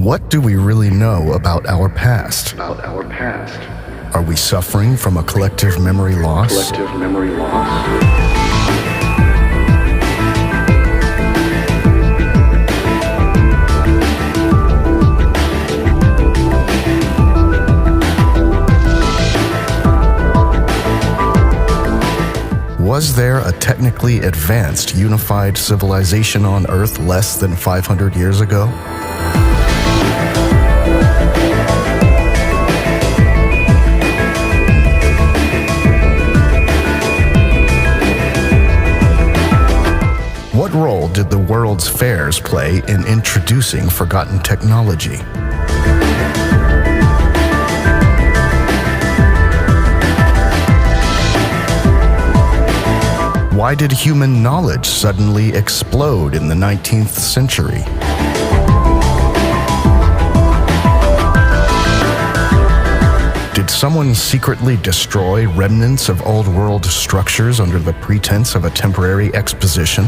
What do we really know about our past? Are we suffering from a collective memory loss? Was there a technically advanced, unified civilization on Earth less than 500 years ago? What role did the world's fairs play in introducing forgotten technology? Why did human knowledge suddenly explode in the 19th century? Did someone secretly destroy remnants of old world structures under the pretense of a temporary exposition?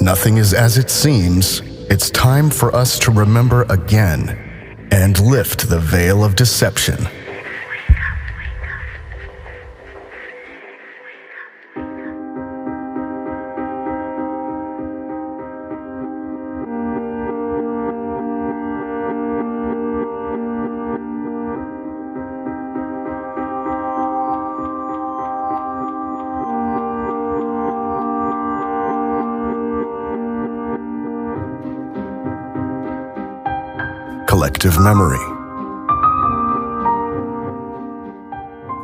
Nothing is as it seems. It's time for us to remember again and lift the veil of deception. Collective memory.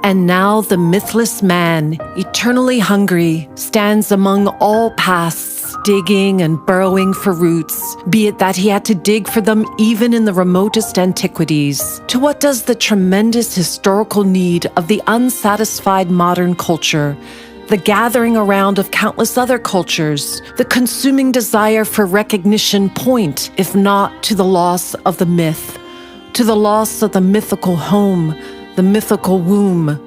And now the mythless man, eternally hungry, stands among all pasts, digging and burrowing for roots, be it that he had to dig for them even in the remotest antiquities. To what does the tremendous historical need of the unsatisfied modern culture, the gathering around of countless other cultures, the consuming desire for recognition point, if not to the loss of the myth, to the loss of the mythical home, the mythical womb?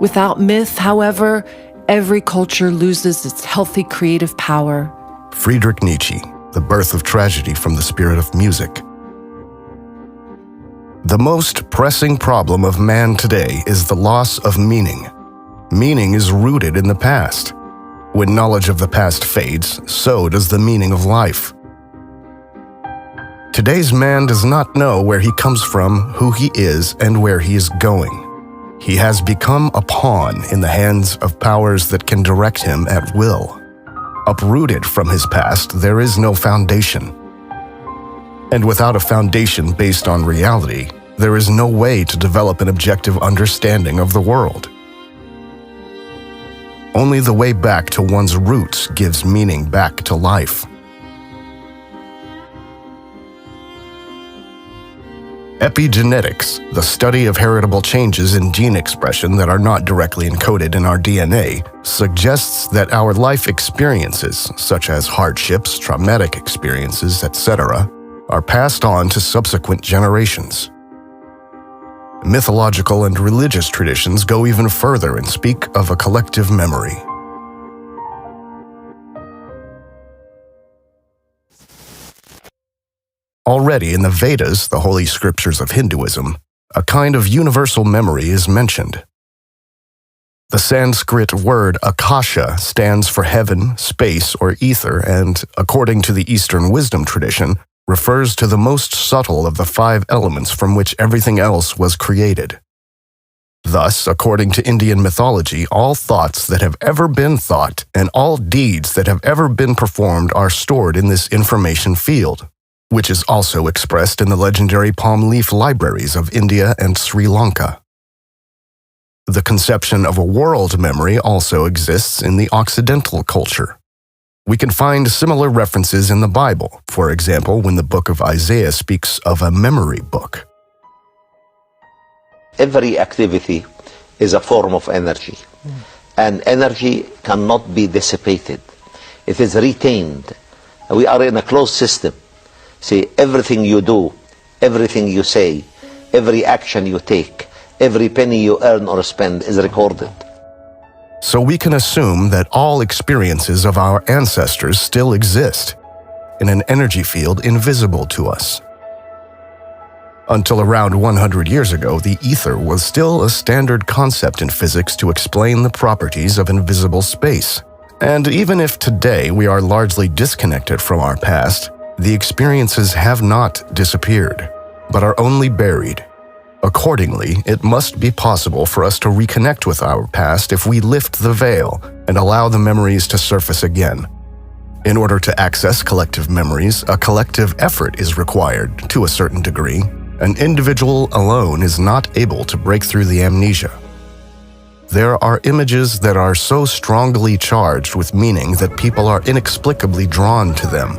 Without myth, however, every culture loses its healthy creative power. Friedrich Nietzsche, The Birth of Tragedy from the Spirit of Music. The most pressing problem of man today is the loss of meaning. Meaning is rooted in the past. When knowledge of the past fades, so does the meaning of life. Today's man does not know where he comes from, who he is, and where he is going. He has become a pawn in the hands of powers that can direct him at will. Uprooted from his past, there is no foundation. And without a foundation based on reality, there is no way to develop an objective understanding of the world. Only the way back to one's roots gives meaning back to life. Epigenetics, the study of heritable changes in gene expression that are not directly encoded in our DNA, suggests that our life experiences, such as hardships, traumatic experiences, etc., are passed on to subsequent generations. Mythological and religious traditions go even further and speak of a collective memory. Already in the Vedas, the holy scriptures of Hinduism, a kind of universal memory is mentioned. The Sanskrit word akasha stands for heaven, space, or ether, and, according to the Eastern wisdom tradition, refers to the most subtle of the 5 elements from which everything else was created. Thus, according to Indian mythology, all thoughts that have ever been thought and all deeds that have ever been performed are stored in this information field, which is also expressed in the legendary palm leaf libraries of India and Sri Lanka. The conception of a world memory also exists in the Occidental culture. We can find similar references in the Bible, for example, when the book of Isaiah speaks of a memory book. Every activity is a form of energy, and energy cannot be dissipated. It is retained. We are in a closed system. See, everything you do, everything you say, every action you take, every penny you earn or spend is recorded. So we can assume that all experiences of our ancestors still exist, in an energy field invisible to us. Until around 100 years ago, the ether was still a standard concept in physics to explain the properties of invisible space. And even if today we are largely disconnected from our past, the experiences have not disappeared, but are only buried. Accordingly, it must be possible for us to reconnect with our past if we lift the veil and allow the memories to surface again. In order to access collective memories, a collective effort is required to a certain degree. An individual alone is not able to break through the amnesia. There are images that are so strongly charged with meaning that people are inexplicably drawn to them.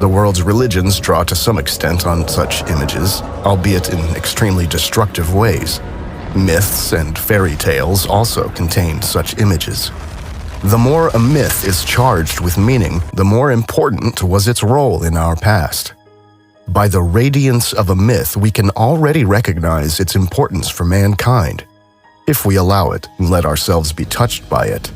The world's religions draw to some extent on such images, albeit in extremely destructive ways. Myths and fairy tales also contain such images. The more a myth is charged with meaning, the more important was its role in our past. By the radiance of a myth, we can already recognize its importance for mankind, if we allow it and let ourselves be touched by it.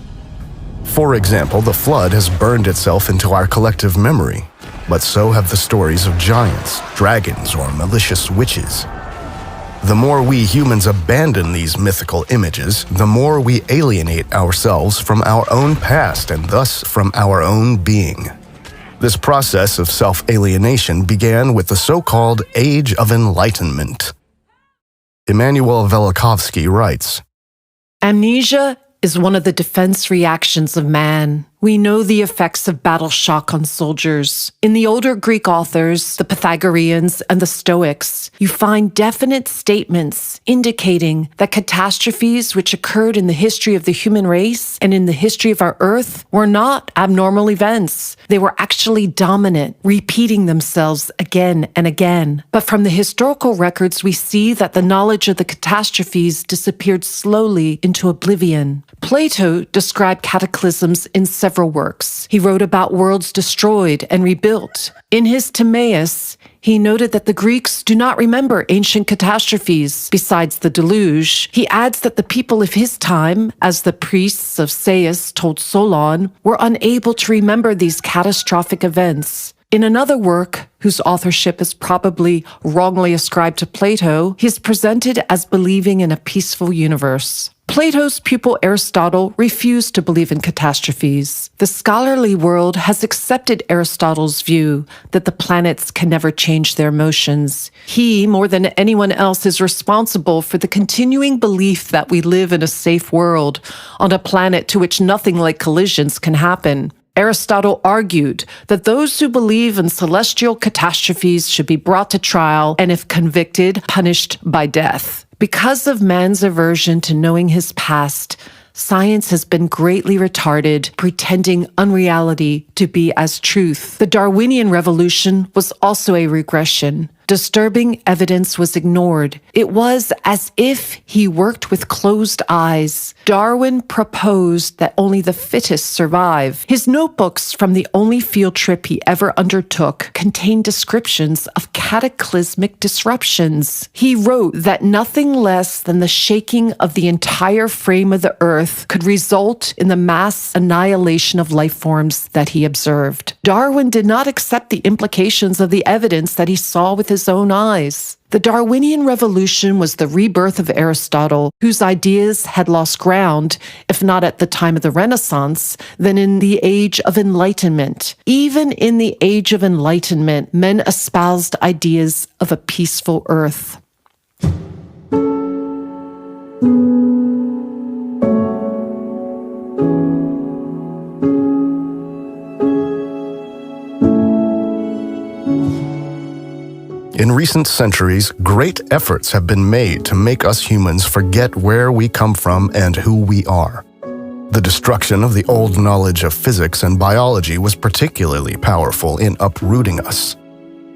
For example, the flood has burned itself into our collective memory, but so have the stories of giants, dragons, or malicious witches. The more we humans abandon these mythical images, the more we alienate ourselves from our own past and thus from our own being. This process of self-alienation began with the so-called Age of Enlightenment. Immanuel Velikovsky writes, Amnesia is one of the defense reactions of man. We know the effects of battle shock on soldiers. In the older Greek authors, the Pythagoreans and the Stoics, you find definite statements indicating that catastrophes which occurred in the history of the human race and in the history of our Earth were not abnormal events. They were actually dominant, repeating themselves again and again. But from the historical records, we see that the knowledge of the catastrophes disappeared slowly into oblivion. Plato described cataclysms in several works. He wrote about worlds destroyed and rebuilt. In his Timaeus, he noted that the Greeks do not remember ancient catastrophes besides the deluge. He adds that the people of his time, as the priests of Sais told Solon, were unable to remember these catastrophic events. In another work, whose authorship is probably wrongly ascribed to Plato, he is presented as believing in a peaceful universe. Plato's pupil Aristotle refused to believe in catastrophes. The scholarly world has accepted Aristotle's view that the planets can never change their motions. He, more than anyone else, is responsible for the continuing belief that we live in a safe world, on a planet to which nothing like collisions can happen. Aristotle argued that those who believe in celestial catastrophes should be brought to trial and, if convicted, punished by death. Because of man's aversion to knowing his past, science has been greatly retarded, pretending unreality to be as truth. The Darwinian revolution was also a regression. Disturbing evidence was ignored. It was as if he worked with closed eyes. Darwin proposed that only the fittest survive. His notebooks from the only field trip he ever undertook contain descriptions of cataclysmic disruptions. He wrote that nothing less than the shaking of the entire frame of the earth could result in the mass annihilation of life forms that he observed. Darwin did not accept the implications of the evidence that he saw with his own eyes. The Darwinian revolution was the rebirth of Aristotle, whose ideas had lost ground, if not at the time of the Renaissance, then in the Age of Enlightenment. Even in the Age of Enlightenment, men espoused ideas of a peaceful earth. In recent centuries, great efforts have been made to make us humans forget where we come from and who we are. The destruction of the old knowledge of physics and biology was particularly powerful in uprooting us.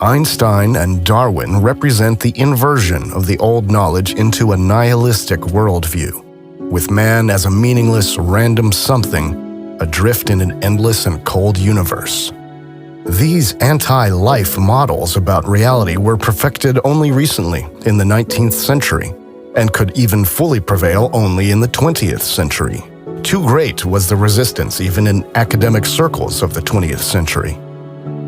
Einstein and Darwin represent the inversion of the old knowledge into a nihilistic worldview, with man as a meaningless, random something, adrift in an endless and cold universe. These anti-life models about reality were perfected only recently, in the 19th century, and could even fully prevail only in the 20th century. Too great was the resistance even in academic circles of the 20th century.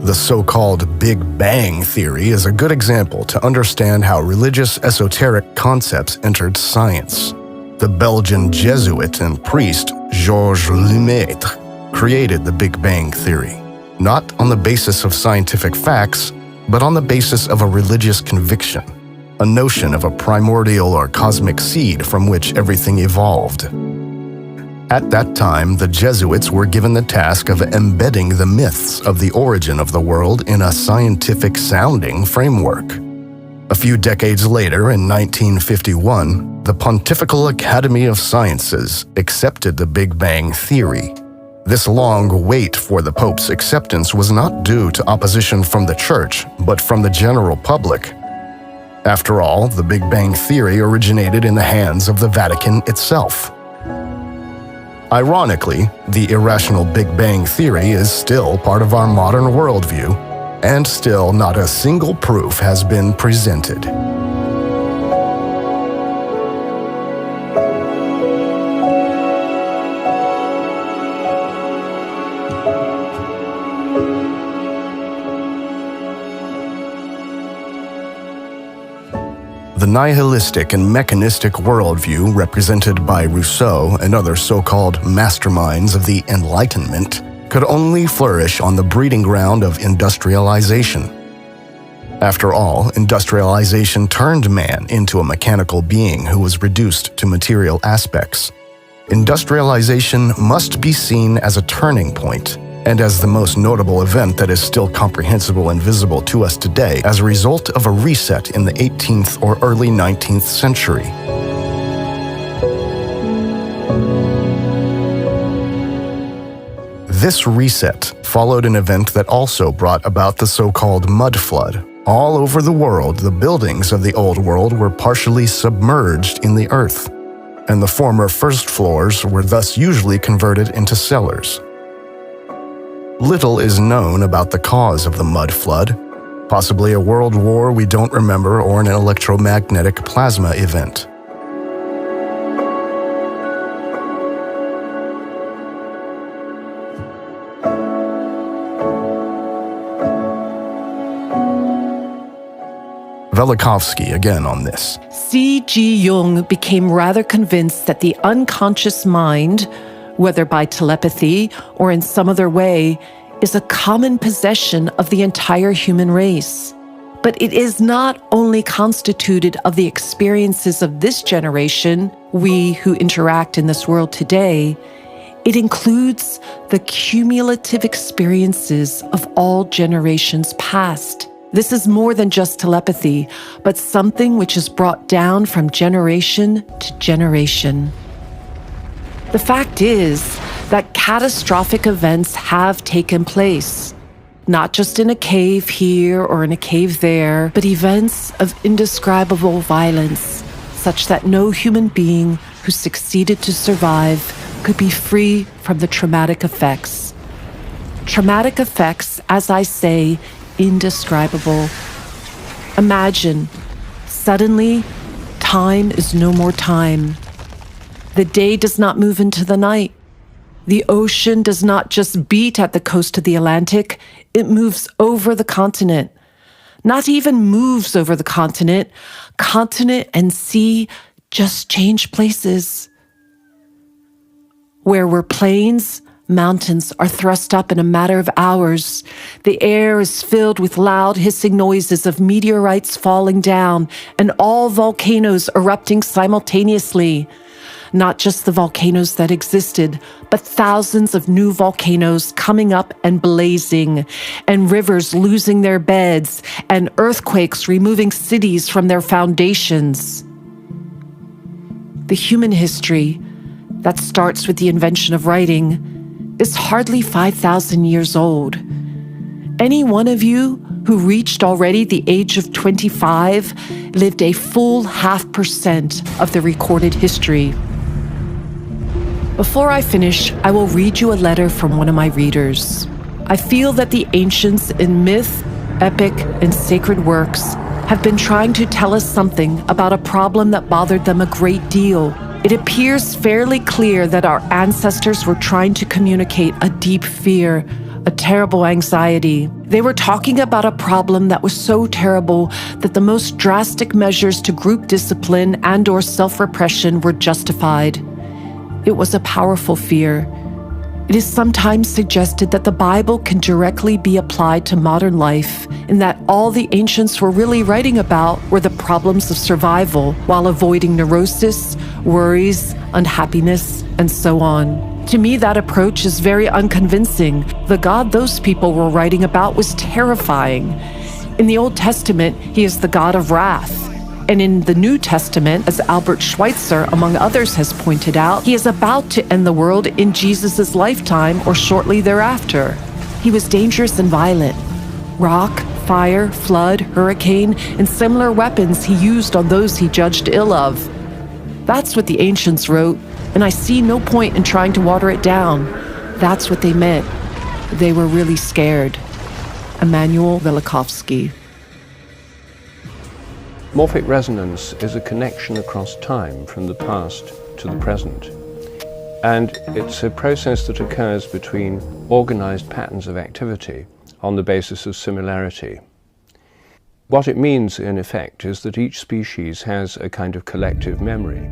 The so-called Big Bang theory is a good example to understand how religious esoteric concepts entered science. The Belgian Jesuit and priest Georges Lemaitre created the Big Bang theory, not on the basis of scientific facts, but on the basis of a religious conviction, a notion of a primordial or cosmic seed from which everything evolved. At that time, the Jesuits were given the task of embedding the myths of the origin of the world in a scientific-sounding framework. A few decades later, in 1951, the Pontifical Academy of Sciences accepted the Big Bang theory. This long wait for the Pope's acceptance was not due to opposition from the Church, but from the general public. After all, the Big Bang theory originated in the hands of the Vatican itself. Ironically, the irrational Big Bang theory is still part of our modern worldview, and still not a single proof has been presented. The nihilistic and mechanistic worldview represented by Rousseau and other so-called masterminds of the Enlightenment could only flourish on the breeding ground of industrialization. After all, industrialization turned man into a mechanical being who was reduced to material aspects. Industrialization must be seen as a turning point, and as the most notable event that is still comprehensible and visible to us today as a result of a reset in the 18th or early 19th century. This reset followed an event that also brought about the so-called mud flood. All over the world, the buildings of the old world were partially submerged in the earth, and the former first floors were thus usually converted into cellars. Little is known about the cause of the mud flood, possibly a world war we don't remember or an electromagnetic plasma event. Velikovsky again on this. C.G. Jung became rather convinced that the unconscious mind, whether by telepathy or in some other way, is a common possession of the entire human race. But it is not only constituted of the experiences of this generation, we who interact in this world today, it includes the cumulative experiences of all generations past. This is more than just telepathy, but something which is brought down from generation to generation. The fact is that catastrophic events have taken place, not just in a cave here or in a cave there, but events of indescribable violence, such that no human being who succeeded to survive could be free from the traumatic effects. Traumatic effects, as I say, indescribable. Imagine, suddenly, time is no more time. The day does not move into the night. The ocean does not just beat at the coast of the Atlantic, it moves over the continent. Not even moves over the continent. Continent and sea just change places. Where were plains, mountains are thrust up in a matter of hours. The air is filled with loud hissing noises of meteorites falling down and all volcanoes erupting simultaneously. Not just the volcanoes that existed, but thousands of new volcanoes coming up and blazing, and rivers losing their beds, and earthquakes removing cities from their foundations. The human history that starts with the invention of writing is hardly 5,000 years old. Any one of you who reached already the age of 25 lived a full 0.5% of the recorded history. Before I finish, I will read you a letter from one of my readers. I feel that the ancients in myth, epic, and sacred works have been trying to tell us something about a problem that bothered them a great deal. It appears fairly clear that our ancestors were trying to communicate a deep fear, a terrible anxiety. They were talking about a problem that was so terrible that the most drastic measures to group discipline and/or self-repression were justified. It was a powerful fear. It is sometimes suggested that the Bible can directly be applied to modern life, in that all the ancients were really writing about were the problems of survival while avoiding neurosis, worries, unhappiness, and so on. To me, that approach is very unconvincing. The God those people were writing about was terrifying. In the Old Testament, he is the God of wrath. And in the New Testament, as Albert Schweitzer, among others, has pointed out, he is about to end the world in Jesus' lifetime or shortly thereafter. He was dangerous and violent. Rock, fire, flood, hurricane, and similar weapons he used on those he judged ill of. That's what the ancients wrote, and I see no point in trying to water it down. That's what they meant. They were really scared. Emanuel Velikovsky. Morphic resonance is a connection across time from the past to the present. And it's a process that occurs between organized patterns of activity on the basis of similarity. What it means, in effect, is that each species has a kind of collective memory.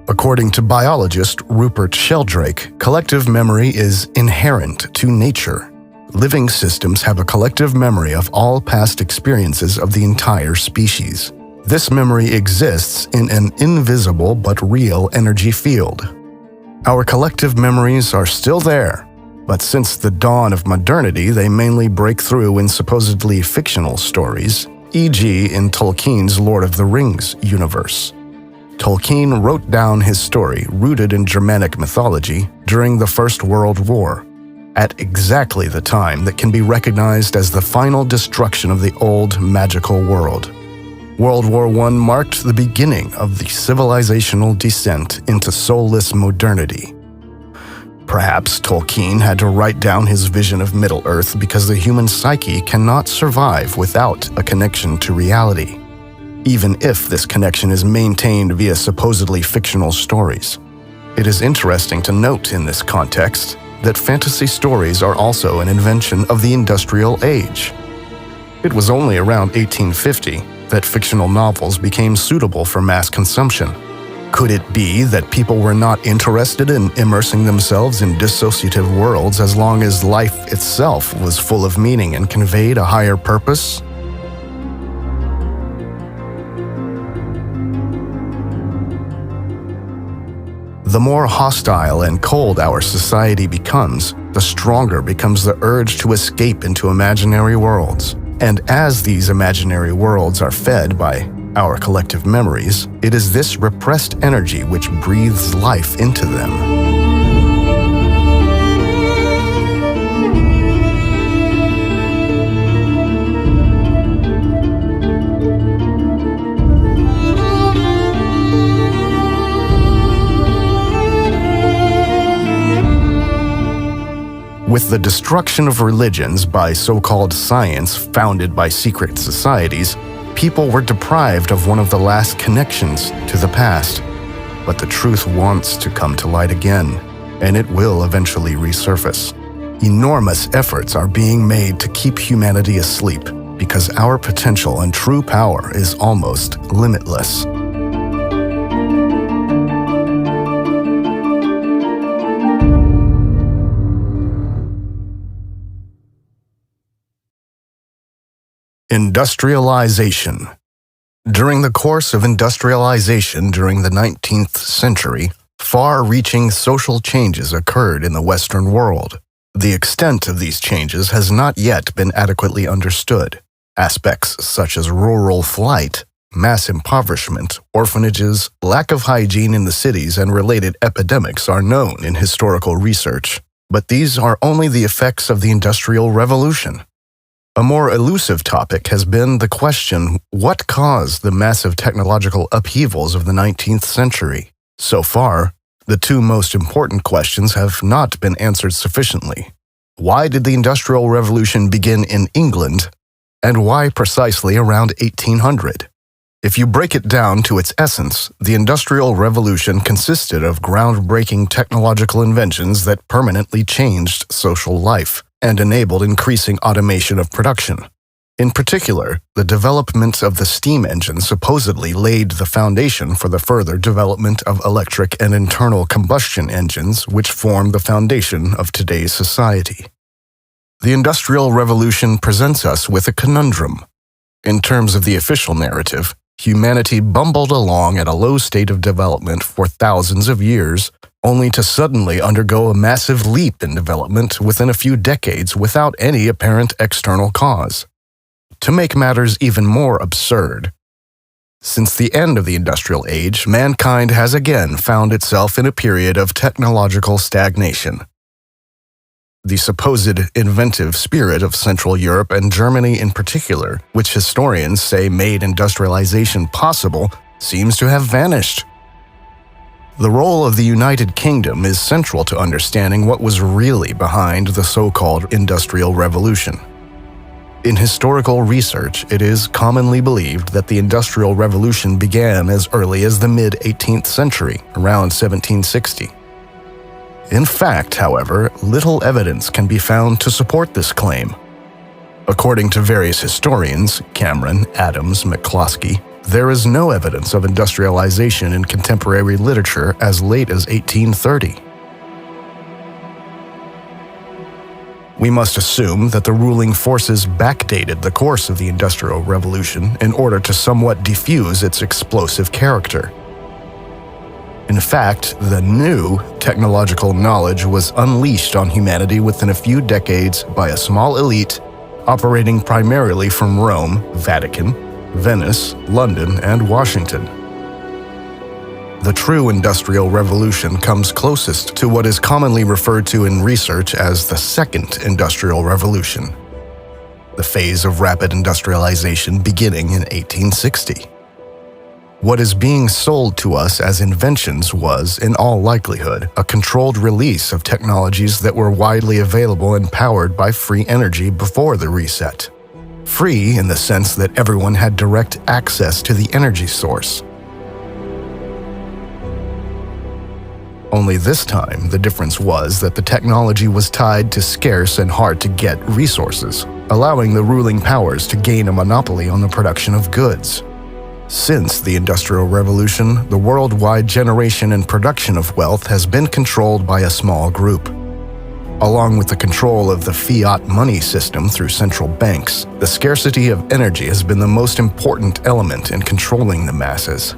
According to biologist Rupert Sheldrake, collective memory is inherent to nature. Living systems have a collective memory of all past experiences of the entire species. This memory exists in an invisible but real energy field. Our collective memories are still there, but since the dawn of modernity, they mainly break through in supposedly fictional stories, e.g. in Tolkien's Lord of the Rings universe. Tolkien wrote down his story, rooted in Germanic mythology, during the First World War, at exactly the time that can be recognized as the final destruction of the old magical world. World War I marked the beginning of the civilizational descent into soulless modernity. Perhaps Tolkien had to write down his vision of Middle-earth because the human psyche cannot survive without a connection to reality, even if this connection is maintained via supposedly fictional stories. It is interesting to note in this context that fantasy stories are also an invention of the industrial age. It was only around 1850 that fictional novels became suitable for mass consumption. Could it be that people were not interested in immersing themselves in dissociative worlds as long as life itself was full of meaning and conveyed a higher purpose? The more hostile and cold our society becomes, the stronger becomes the urge to escape into imaginary worlds. And as these imaginary worlds are fed by our collective memories, it is this repressed energy which breathes life into them. With the destruction of religions by so-called science founded by secret societies, people were deprived of one of the last connections to the past. But the truth wants to come to light again, and it will eventually resurface. Enormous efforts are being made to keep humanity asleep because our potential and true power is almost limitless. Industrialization. During the course of industrialization during the 19th century, far-reaching social changes occurred in the Western world. The extent of these changes has not yet been adequately understood. Aspects such as rural flight, mass impoverishment, orphanages, lack of hygiene in the cities, and related epidemics are known in historical research. But these are only the effects of the Industrial Revolution. A more elusive topic has been the question, what caused the massive technological upheavals of the 19th century? So far, the two most important questions have not been answered sufficiently. Why did the Industrial Revolution begin in England, and why precisely around 1800? If you break it down to its essence, the Industrial Revolution consisted of groundbreaking technological inventions that permanently changed social life. and enabled increasing automation of production. In particular, the development of the steam engine supposedly laid the foundation for the further development of electric and internal combustion engines, which form the foundation of today's society. The Industrial Revolution presents us with a conundrum. In terms of the official narrative, humanity bumbled along at a low state of development for thousands of years, only to suddenly undergo a massive leap in development within a few decades without any apparent external cause. To make matters even more absurd, since the end of the Industrial Age, mankind has again found itself in a period of technological stagnation. The supposed inventive spirit of Central Europe and Germany in particular, which historians say made industrialization possible, seems to have vanished. The role of the United Kingdom is central to understanding what was really behind the so-called Industrial Revolution. In historical research, it is commonly believed that the Industrial Revolution began as early as the mid-18th century, around 1760. In fact, however, little evidence can be found to support this claim. According to various historians, Cameron, Adams, McCloskey, there is no evidence of industrialization in contemporary literature as late as 1830. We must assume that the ruling forces backdated the course of the Industrial Revolution in order to somewhat diffuse its explosive character. In fact, the new technological knowledge was unleashed on humanity within a few decades by a small elite operating primarily from Rome, Vatican, Venice, London, and Washington. The true Industrial Revolution comes closest to what is commonly referred to in research as the Second Industrial Revolution, the phase of rapid industrialization beginning in 1860. What is being sold to us as inventions was, in all likelihood, a controlled release of technologies that were widely available and powered by free energy before the reset. Free in the sense that everyone had direct access to the energy source. Only this time, the difference was that the technology was tied to scarce and hard-to-get resources, allowing the ruling powers to gain a monopoly on the production of goods. Since the Industrial Revolution, the worldwide generation and production of wealth has been controlled by a small group. Along with the control of the fiat money system through central banks, the scarcity of energy has been the most important element in controlling the masses.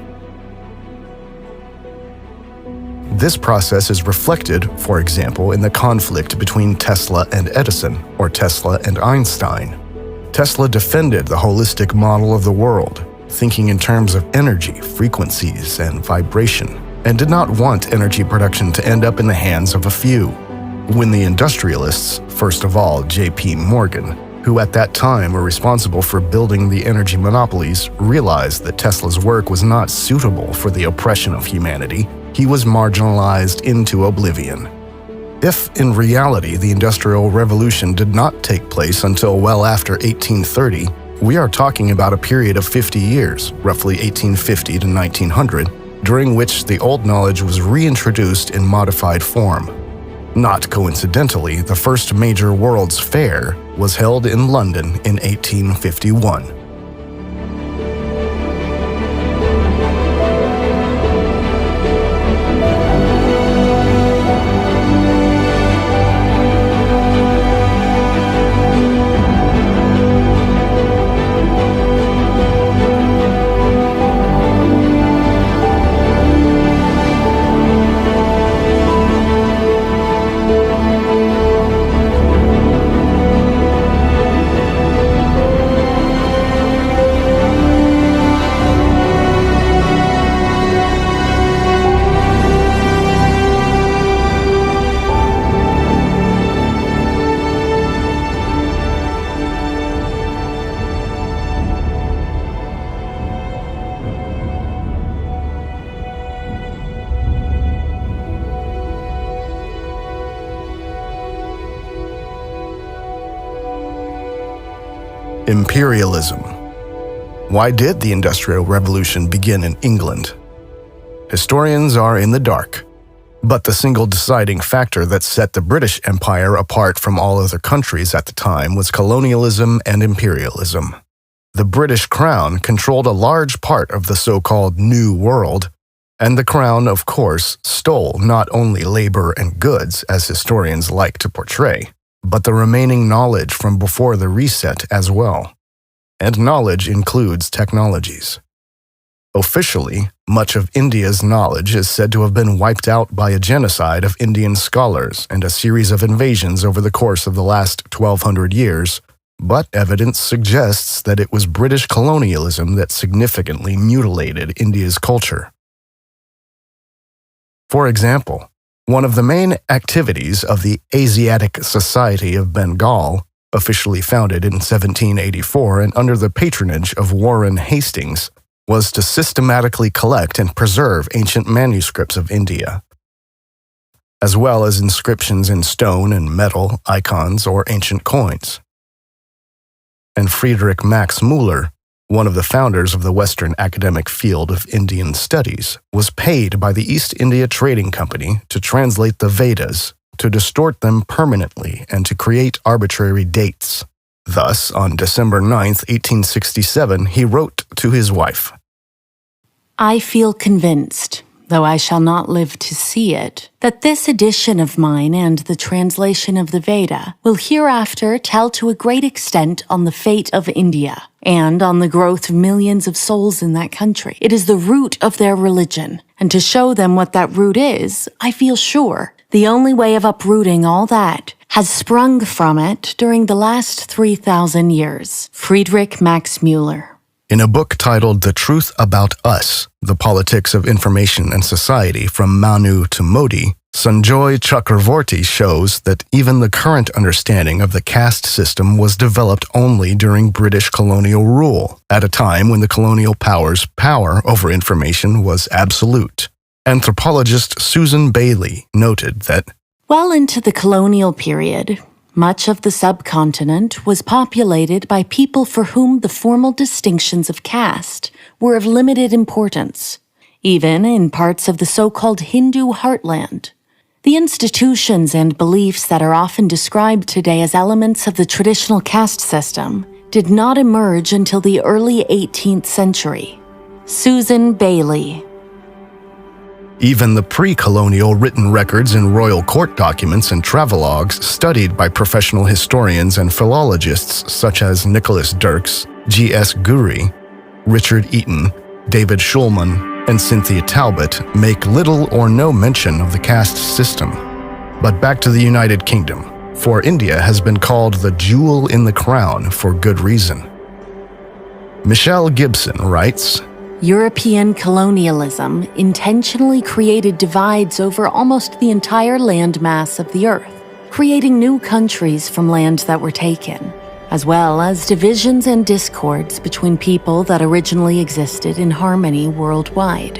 This process is reflected, for example, in the conflict between Tesla and Edison, or Tesla and Einstein. Tesla defended the holistic model of the world, thinking in terms of energy, frequencies, and vibration, and did not want energy production to end up in the hands of a few. When the industrialists, first of all J.P. Morgan, who at that time were responsible for building the energy monopolies, realized that Tesla's work was not suitable for the oppression of humanity, he was marginalized into oblivion. If, in reality, the Industrial Revolution did not take place until well after 1830, we are talking about a period of 50 years, roughly 1850 to 1900, during which the old knowledge was reintroduced in modified form. Not coincidentally, the first major World's Fair was held in London in 1851. Imperialism. Why did the Industrial Revolution begin in England? Historians are in the dark. But the single deciding factor that set the British Empire apart from all other countries at the time was colonialism and imperialism. The British Crown controlled a large part of the so-called New World, and the Crown, of course, stole not only labor and goods, as historians like to portray, but the remaining knowledge from before the reset as well. And knowledge includes technologies. Officially, much of India's knowledge is said to have been wiped out by a genocide of Indian scholars and a series of invasions over the course of the last 1,200 years, but evidence suggests that it was British colonialism that significantly mutilated India's culture. For example, one of the main activities of the Asiatic Society of Bengal, officially founded in 1784 and under the patronage of Warren Hastings, was to systematically collect and preserve ancient manuscripts of India, as well as inscriptions in stone and metal, icons, or ancient coins. And Friedrich Max Müller, one of the founders of the Western academic field of Indian studies, was paid by the East India Trading Company to translate the Vedas, to distort them permanently, and to create arbitrary dates. Thus, on December 9, 1867, he wrote to his wife, I feel convinced, though I shall not live to see it, that this edition of mine and the translation of the Veda will hereafter tell to a great extent on the fate of India and on the growth of millions of souls in that country. It is the root of their religion, and to show them what that root is, I feel sure the only way of uprooting all that has sprung from it during the last 3,000 years. Friedrich Max Müller. In a book titled The Truth About Us, The Politics of Information and Society from Manu to Modi, Sanjoy Chakravorty shows that even the current understanding of the caste system was developed only during British colonial rule, at a time when the colonial powers' power over information was absolute. Anthropologist Susan Bailey noted that, well into the colonial period, much of the subcontinent was populated by people for whom the formal distinctions of caste were of limited importance, even in parts of the so-called Hindu heartland. The institutions and beliefs that are often described today as elements of the traditional caste system did not emerge until the early 18th century. Susan Bailey. even the pre-colonial written records in royal court documents and travelogues studied by professional historians and philologists such as Nicholas Dirks, G.S. Guri, Richard Eaton, David Schulman, and Cynthia Talbot make little or no mention of the caste system. But back to the United Kingdom, for India has been called the jewel in the crown for good reason. Michelle Gibson writes, European colonialism intentionally created divides over almost the entire landmass of the earth, creating new countries from lands that were taken, as well as divisions and discords between people that originally existed in harmony worldwide.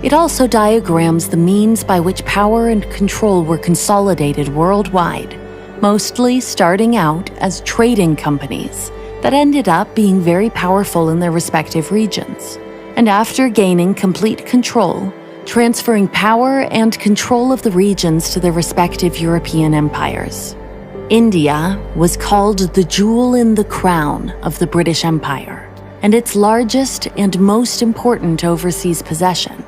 It also diagrams the means by which power and control were consolidated worldwide, mostly starting out as trading companies that ended up being very powerful in their respective regions, and after gaining complete control, transferring power and control of the regions to their respective European empires. India was called the jewel in the crown of the British Empire, and its largest and most important overseas possession.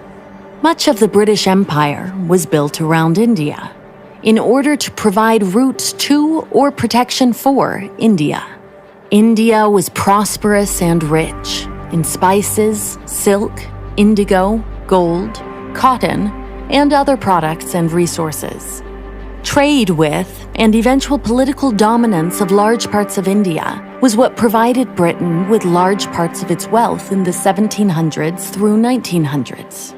Much of the British Empire was built around India, in order to provide routes to or protection for India. India was prosperous and rich in spices, silk, indigo, gold, cotton, and other products and resources. Trade with and eventual political dominance of large parts of India was what provided Britain with large parts of its wealth in the 1700s through 1900s.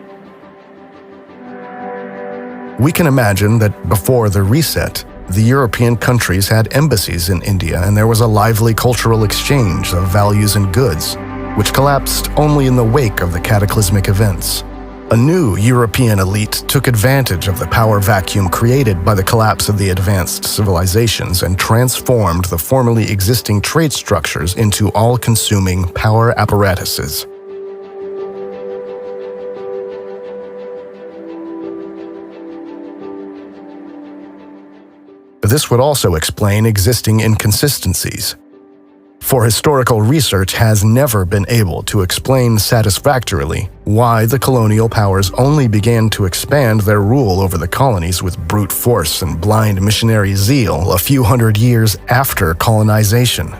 We can imagine that before the reset, the European countries had embassies in India and there was a lively cultural exchange of values and goods, which collapsed only in the wake of the cataclysmic events. A new European elite took advantage of the power vacuum created by the collapse of the advanced civilizations and transformed the formerly existing trade structures into all-consuming power apparatuses. This would also explain existing inconsistencies. For historical research has never been able to explain satisfactorily why the colonial powers only began to expand their rule over the colonies with brute force and blind missionary zeal a few hundred years after colonization.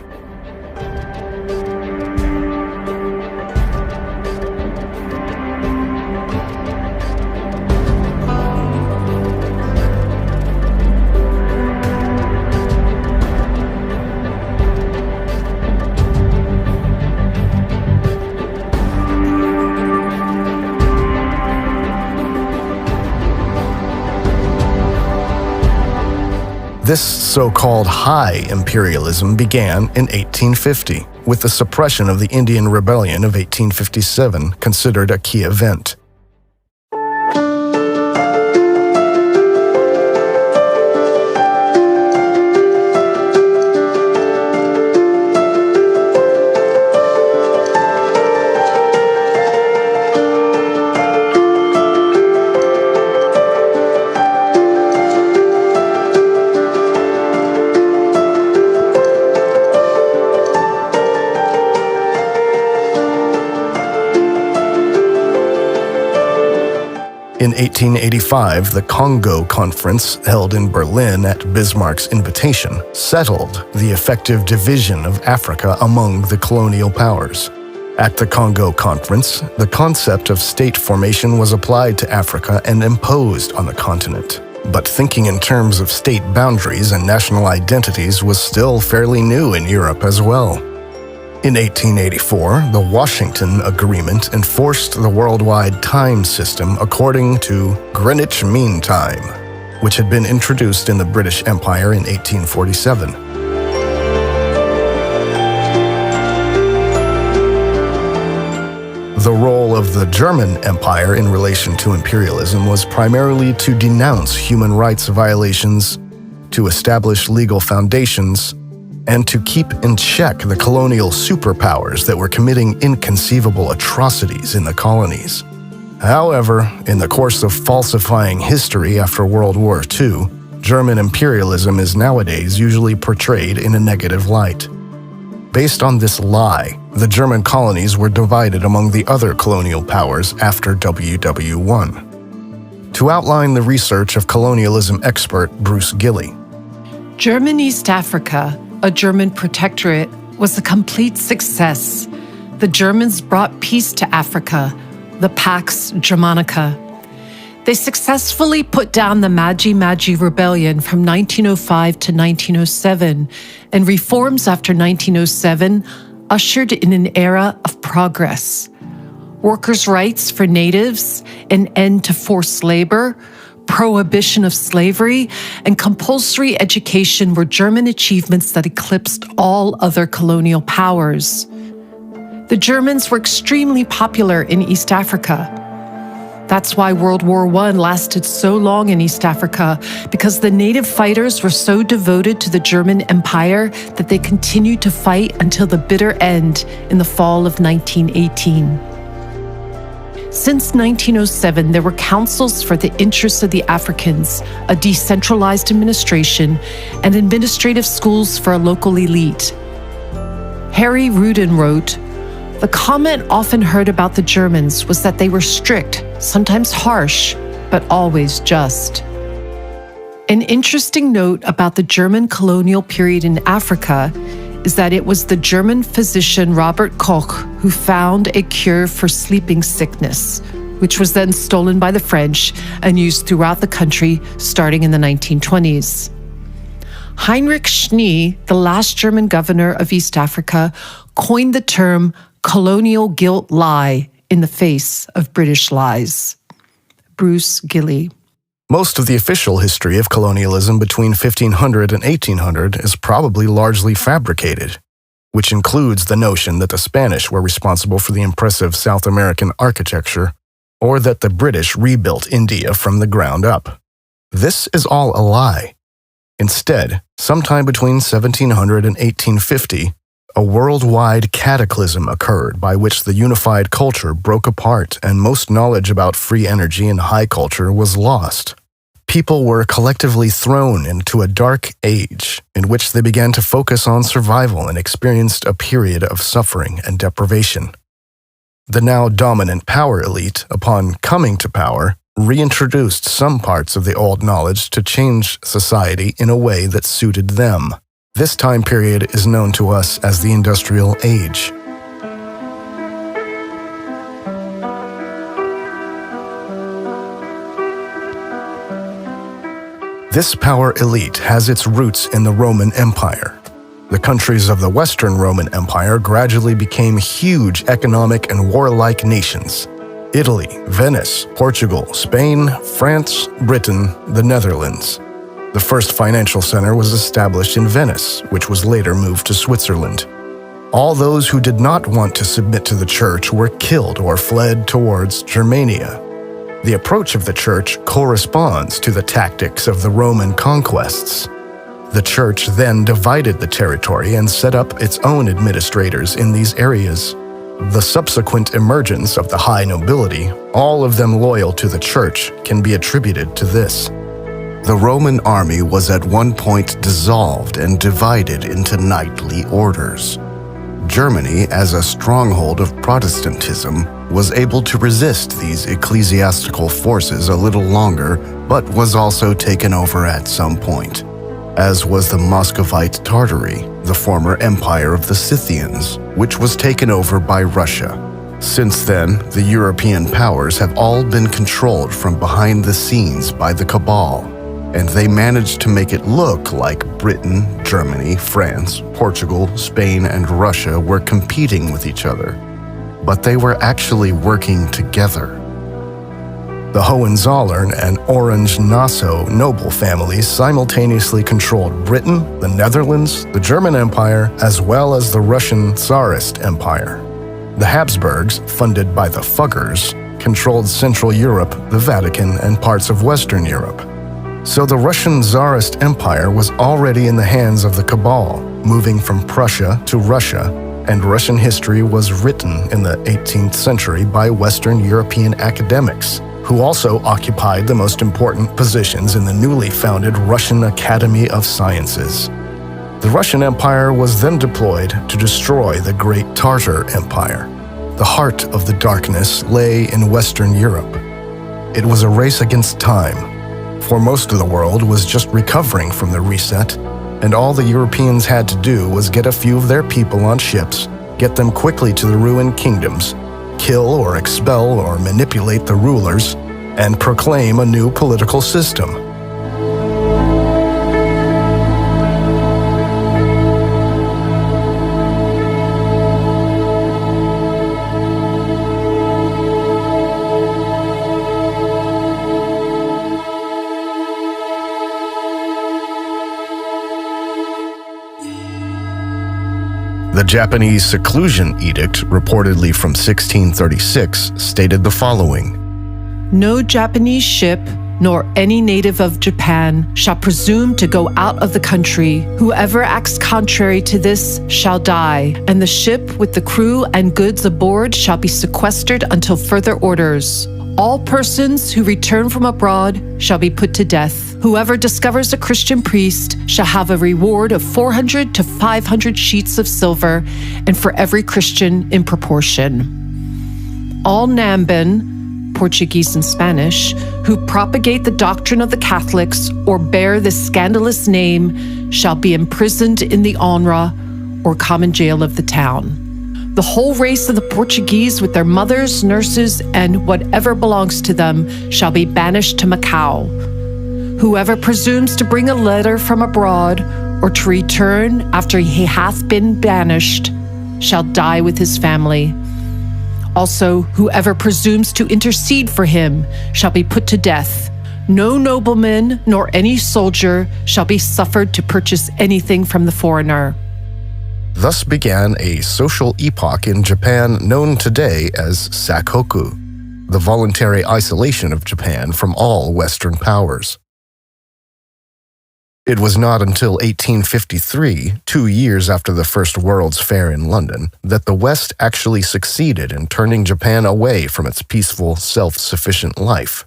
This so-called high imperialism began in 1850, with the suppression of the Indian Rebellion of 1857 considered a key event. In 1885, the Congo Conference, held in Berlin at Bismarck's invitation, settled the effective division of Africa among the colonial powers. At the Congo Conference, the concept of state formation was applied to Africa and imposed on the continent. But thinking in terms of state boundaries and national identities was still fairly new in Europe as well. In 1884, the Washington Agreement enforced the worldwide time system according to Greenwich Mean Time, which had been introduced in the British Empire in 1847. The role of the German Empire in relation to imperialism was primarily to denounce human rights violations, to establish legal foundations, and to keep in check the colonial superpowers that were committing inconceivable atrocities in the colonies. However, in the course of falsifying history after World War II, German imperialism is nowadays usually portrayed in a negative light. Based on this lie, the German colonies were divided among the other colonial powers after WW1. To outline the research of colonialism expert Bruce Gilley. German East Africa, a German protectorate, was a complete success. The Germans brought peace to Africa, the Pax Germanica. They successfully put down the Maji-Maji Rebellion from 1905 to 1907, and reforms after 1907 ushered in an era of progress. Workers' rights for natives, an end to forced labor, prohibition of slavery, and compulsory education were German achievements that eclipsed all other colonial powers. The Germans were extremely popular in East Africa. That's why World War I lasted so long in East Africa, because the native fighters were so devoted to the German Empire that they continued to fight until the bitter end in the fall of 1918. Since 1907, there were councils for the interests of the Africans, a decentralized administration, and administrative schools for a local elite. Harry Rudin wrote, "The comment often heard about the Germans was that they were strict, sometimes harsh, but always just." An interesting note about the German colonial period in Africa is that it was the German physician Robert Koch who found a cure for sleeping sickness, which was then stolen by the French and used throughout the country starting in the 1920s. Heinrich Schnee, the last German governor of East Africa, coined the term colonial guilt lie in the face of British lies. Bruce Gilley. Most of the official history of colonialism between 1500 and 1800 is probably largely fabricated, which includes the notion that the Spanish were responsible for the impressive South American architecture, or that the British rebuilt India from the ground up. This is all a lie. Instead, sometime between 1700 and 1850, a worldwide cataclysm occurred by which the unified culture broke apart and most knowledge about free energy and high culture was lost. people were collectively thrown into a dark age in which they began to focus on survival and experienced a period of suffering and deprivation. The now dominant power elite, upon coming to power, reintroduced some parts of the old knowledge to change society in a way that suited them. This time period is known to us as the Industrial Age. This power elite has its roots in the Roman Empire. The countries of the Western Roman Empire gradually became huge economic and warlike nations. Italy, Venice, Portugal, Spain, France, Britain, the Netherlands. The first financial center was established in Venice, which was later moved to Switzerland. All those who did not want to submit to the church were killed or fled towards Germania. The approach of the church corresponds to the tactics of the Roman conquests. The church then divided the territory and set up its own administrators in these areas. The subsequent emergence of the high nobility, all of them loyal to the church, can be attributed to this. The Roman army was at one point dissolved and divided into knightly orders. Germany, as a stronghold of Protestantism, was able to resist these ecclesiastical forces a little longer, but was also taken over at some point, as was the Muscovite Tartary, the former empire of the Scythians, which was taken over by Russia. Since then, the European powers have all been controlled from behind the scenes by the cabal, and they managed to make it look like Britain, Germany, France, Portugal, Spain, and Russia were competing with each other. But they were actually working together. The Hohenzollern and Orange-Nassau noble families simultaneously controlled Britain, the Netherlands, the German Empire, as well as the Russian Tsarist Empire. The Habsburgs, funded by the Fuggers, controlled Central Europe, the Vatican, and parts of Western Europe. So the Russian Tsarist Empire was already in the hands of the cabal, moving from Prussia to Russia, and Russian history was written in the 18th century by Western European academics, who also occupied the most important positions in the newly founded Russian Academy of Sciences. The Russian Empire was then deployed to destroy the Great Tartar Empire. The heart of the darkness lay in Western Europe. It was a race against time, for most of the world was just recovering from the reset, and all the Europeans had to do was get a few of their people on ships, get them quickly to the ruined kingdoms, kill or expel or manipulate the rulers, and proclaim a new political system. The Japanese Seclusion Edict, reportedly from 1636, stated the following: No Japanese ship, nor any native of Japan, shall presume to go out of the country. Whoever acts contrary to this shall die, and the ship with the crew and goods aboard shall be sequestered until further orders. All persons who return from abroad shall be put to death. Whoever discovers a Christian priest shall have a reward of 400 to 500 sheets of silver, and for every Christian in proportion. All Namban, Portuguese and Spanish, who propagate the doctrine of the Catholics or bear this scandalous name shall be imprisoned in the Onra, or common jail of the town. The whole race of the Portuguese with their mothers, nurses, and whatever belongs to them shall be banished to Macau. Whoever presumes to bring a letter from abroad or to return after he hath been banished shall die with his family. Also, whoever presumes to intercede for him shall be put to death. No nobleman nor any soldier shall be suffered to purchase anything from the foreigner. Thus began a social epoch in Japan known today as Sakoku, the voluntary isolation of Japan from all Western powers. It was not until 1853, 2 years after the First World's Fair in London, that the West actually succeeded in turning Japan away from its peaceful, self-sufficient life.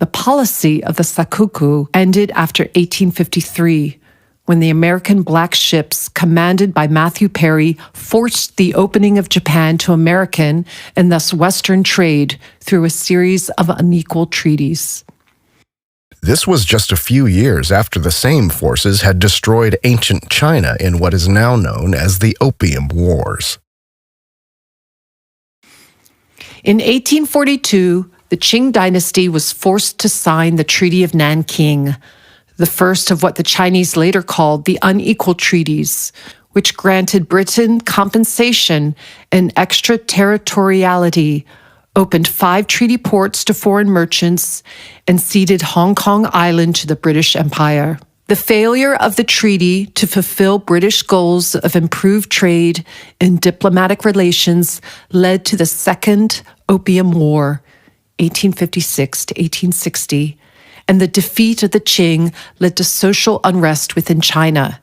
The policy of the Sakuku ended after 1853, when the American black ships commanded by Matthew Perry forced the opening of Japan to American and thus Western trade through a series of unequal treaties. This was just a few years after the same forces had destroyed ancient China in what is now known as the Opium Wars. In 1842, the Qing dynasty was forced to sign the Treaty of Nanking, the first of what the Chinese later called the unequal treaties, which granted Britain compensation and extraterritoriality, opened 5 treaty ports to foreign merchants, and ceded Hong Kong Island to the British Empire. The failure of the treaty to fulfill British goals of improved trade and diplomatic relations led to the Second Opium War, 1856 to 1860, and the defeat of the Qing led to social unrest within China.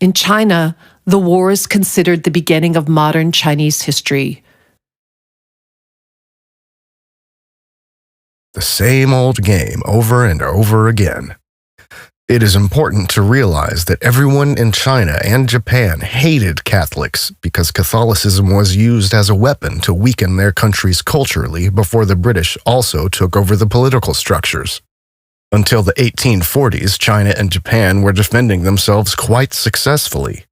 In China, the war is considered the beginning of modern Chinese history. The same old game over and over again. It is important to realize that everyone in China and Japan hated Catholics because Catholicism was used as a weapon to weaken their countries culturally before the British also took over the political structures. Until the 1840s, China and Japan were defending themselves quite successfully.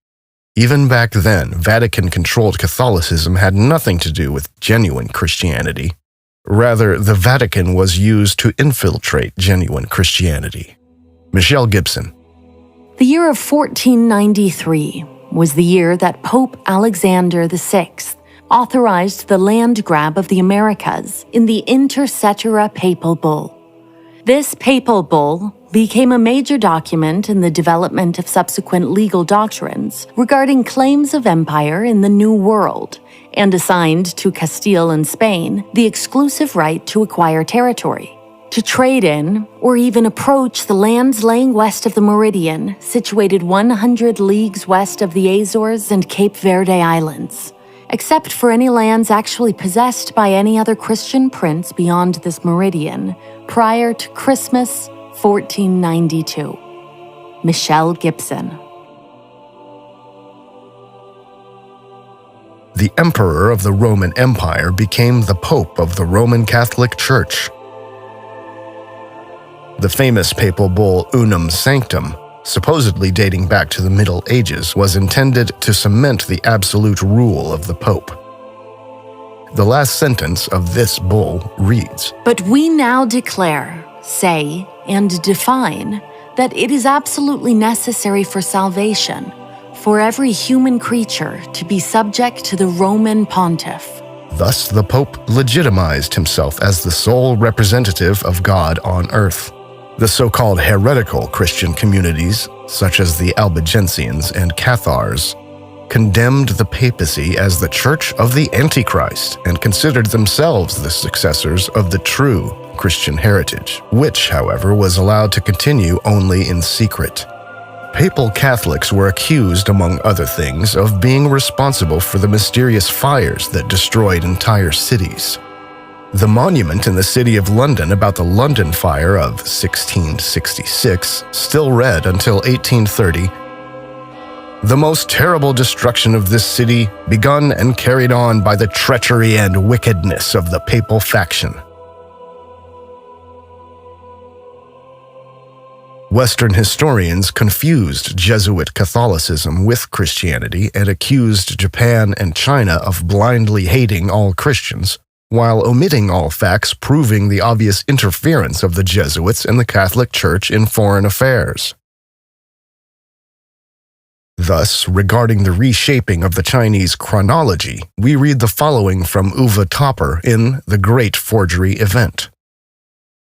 Even back then, Vatican-controlled Catholicism had nothing to do with genuine Christianity. Rather, the Vatican was used to infiltrate genuine Christianity. Michelle Gibson. The year of 1493 was the year that Pope Alexander VI authorized the land grab of the Americas in the Inter Cetera Papal Bull. This papal bull became a major document in the development of subsequent legal doctrines regarding claims of empire in the New World, and assigned to Castile and Spain the exclusive right to acquire territory, to trade in, or even approach the lands laying west of the meridian, situated 100 leagues west of the Azores and Cape Verde Islands, except for any lands actually possessed by any other Christian prince beyond this meridian, prior to Christmas 1492. Michelle Gibson. The emperor of the Roman Empire became the Pope of the Roman Catholic Church. The famous papal bull Unum Sanctum, supposedly dating back to the Middle Ages, was intended to cement the absolute rule of the Pope. The last sentence of this bull reads, "But we now declare, say, and define that it is absolutely necessary for salvation for every human creature to be subject to the Roman Pontiff." Thus, the Pope legitimized himself as the sole representative of God on earth. The so-called heretical Christian communities, such as the Albigensians and Cathars, condemned the papacy as the Church of the Antichrist and considered themselves the successors of the true Christian heritage, which, however, was allowed to continue only in secret. Papal Catholics were accused, among other things, of being responsible for the mysterious fires that destroyed entire cities. The monument in the city of London about the London Fire of 1666 still read until 1830, "The most terrible destruction of this city, begun and carried on by the treachery and wickedness of the papal faction." Western historians confused Jesuit Catholicism with Christianity and accused Japan and China of blindly hating all Christians, while omitting all facts proving the obvious interference of the Jesuits and the Catholic Church in foreign affairs. Thus, regarding the reshaping of the Chinese chronology, we read the following from Uwe Topper in The Great Forgery Event.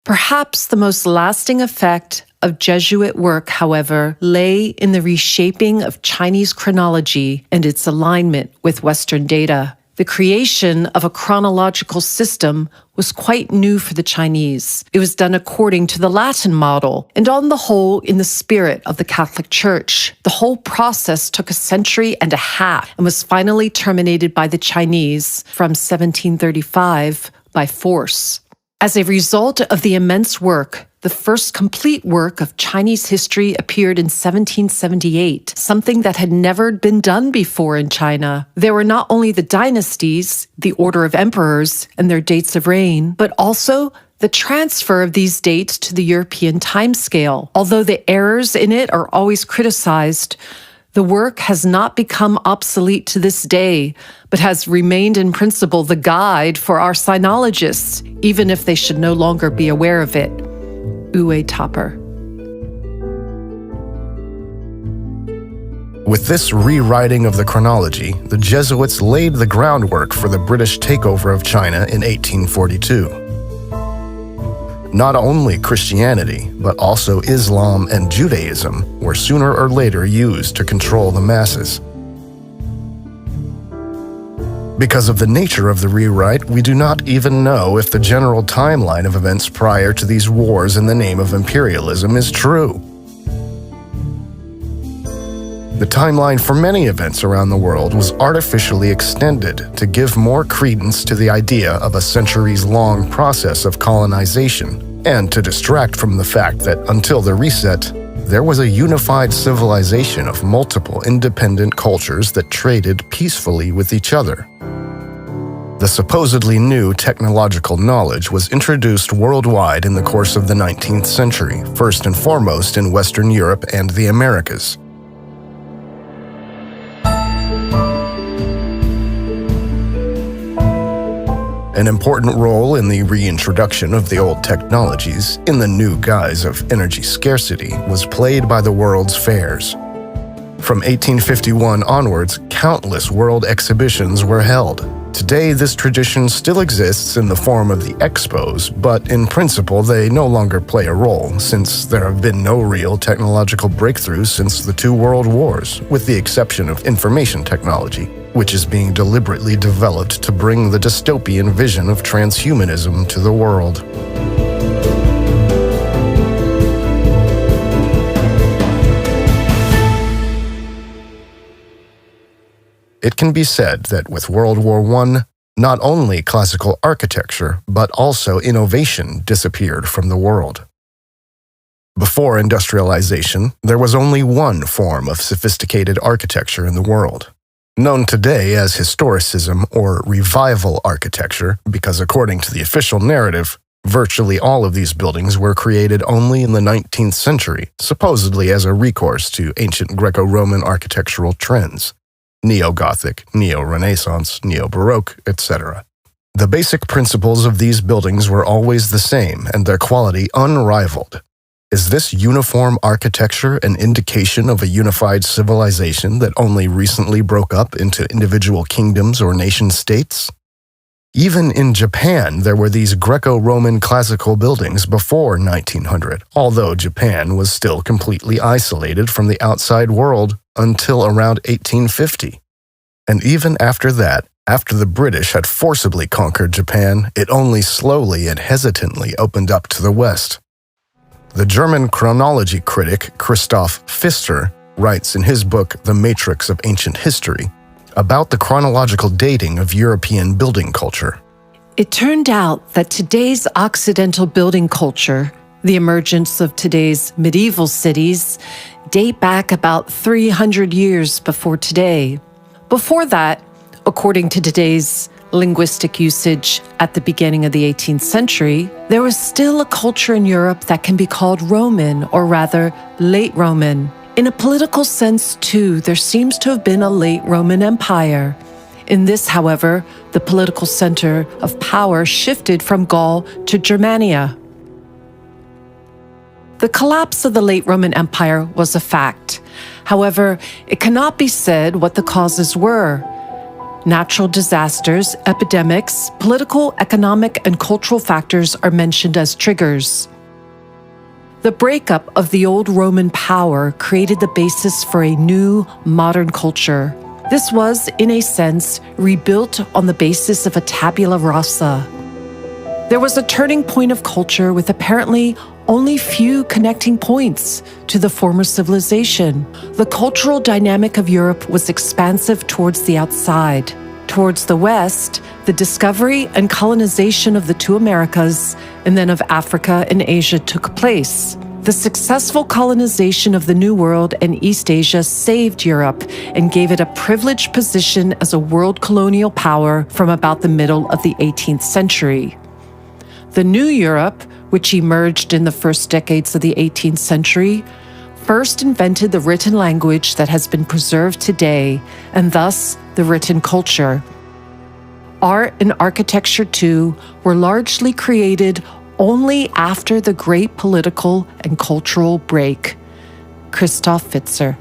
Perhaps the most lasting effect of Jesuit work, however, lay in the reshaping of Chinese chronology and its alignment with Western data. The creation of a chronological system was quite new for the Chinese. It was done according to the Latin model, and on the whole, in the spirit of the Catholic Church. The whole process took a century and a half and was finally terminated by the Chinese from 1735 by force. As a result of the immense work, the first complete work of Chinese history appeared in 1778, something that had never been done before in China. There were not only the dynasties, the order of emperors, and their dates of reign, but also the transfer of these dates to the European timescale. Although the errors in it are always criticized, the work has not become obsolete to this day, but has remained in principle the guide for our sinologists, even if they should no longer be aware of it. Uwe Topper. With this rewriting of the chronology, the Jesuits laid the groundwork for the British takeover of China in 1842. Not only Christianity, but also Islam and Judaism were sooner or later used to control the masses. Because of the nature of the rewrite, we do not even know if the general timeline of events prior to these wars in the name of imperialism is true. The timeline for many events around the world was artificially extended to give more credence to the idea of a centuries-long process of colonization, and to distract from the fact that until the reset, there was a unified civilization of multiple independent cultures that traded peacefully with each other. The supposedly new technological knowledge was introduced worldwide in the course of the 19th century, first and foremost in Western Europe and the Americas. An important role in the reintroduction of the old technologies, in the new guise of energy scarcity, was played by the world's fairs. From 1851 onwards, countless world exhibitions were held. Today, this tradition still exists in the form of the expos, but in principle, they no longer play a role, since there have been no real technological breakthroughs since the two world wars, with the exception of information technology, which is being deliberately developed to bring the dystopian vision of transhumanism to the world. It can be said that with World War I, not only classical architecture, but also innovation disappeared from the world. Before industrialization, there was only one form of sophisticated architecture in the world, known today as historicism or revival architecture, because according to the official narrative, virtually all of these buildings were created only in the 19th century, supposedly as a recourse to ancient Greco-Roman architectural trends. Neo-Gothic, Neo-Renaissance, Neo-Baroque, etc. The basic principles of these buildings were always the same and their quality unrivaled. Is this uniform architecture an indication of a unified civilization that only recently broke up into individual kingdoms or nation-states? Even in Japan, there were these Greco-Roman classical buildings before 1900, although Japan was still completely isolated from the outside world until around 1850. And even after that, after the British had forcibly conquered Japan, it only slowly and hesitantly opened up to the West. The German chronology critic Christoph Pfister writes in his book The Matrix of Ancient History about the chronological dating of European building culture. It turned out that today's Occidental building culture, the emergence of today's medieval cities, date back about 300 years before today. Before that, according to today's linguistic usage at the beginning of the 18th century, there was still a culture in Europe that can be called Roman, or rather, late Roman. In a political sense, too, there seems to have been a late Roman Empire. In this, however, the political center of power shifted from Gaul to Germania. The collapse of the late Roman Empire was a fact. However, it cannot be said what the causes were. Natural disasters, epidemics, political, economic, and cultural factors are mentioned as triggers. The breakup of the old Roman power created the basis for a new, modern culture. This was, in a sense, rebuilt on the basis of a tabula rasa. There was a turning point of culture with apparently only few connecting points to the former civilization. The cultural dynamic of Europe was expansive towards the outside. Towards the West, the discovery and colonization of the two Americas and then of Africa and Asia took place. The successful colonization of the New World and East Asia saved Europe and gave it a privileged position as a world colonial power from about the middle of the 18th century. The New Europe, which emerged in the first decades of the 18th century, first invented the written language that has been preserved today, and thus the written culture. Art and architecture, too, were largely created only after the great political and cultural break. Christoph Fitzer.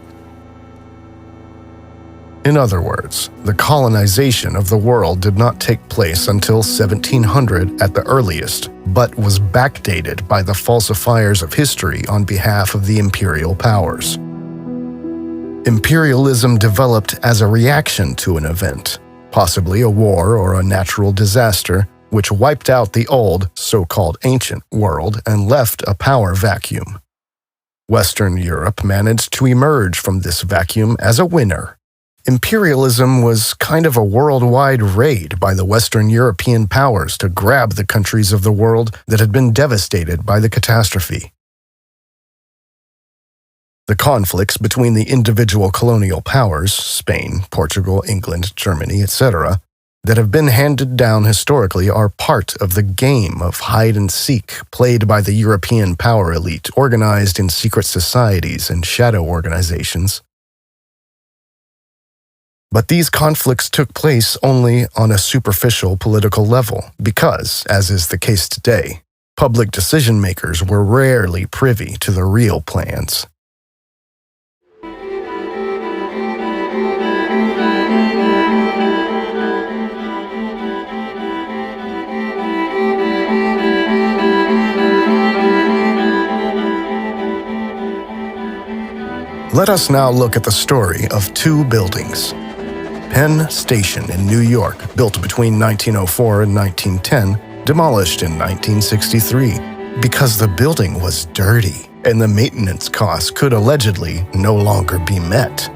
In other words, the colonization of the world did not take place until 1700 at the earliest, but was backdated by the falsifiers of history on behalf of the imperial powers. Imperialism developed as a reaction to an event, possibly a war or a natural disaster, which wiped out the old, so-called ancient world and left a power vacuum. Western Europe managed to emerge from this vacuum as a winner. Imperialism was kind of a worldwide raid by the Western European powers to grab the countries of the world that had been devastated by the catastrophe. The conflicts between the individual colonial powers, Spain, Portugal, England, Germany, etc., that have been handed down historically are part of the game of hide-and-seek played by the European power elite organized in secret societies and shadow organizations. But these conflicts took place only on a superficial political level because, as is the case today, public decision-makers were rarely privy to the real plans. Let us now look at the story of two buildings. Penn Station in New York, built between 1904 and 1910, demolished in 1963 because the building was dirty and the maintenance costs could allegedly no longer be met.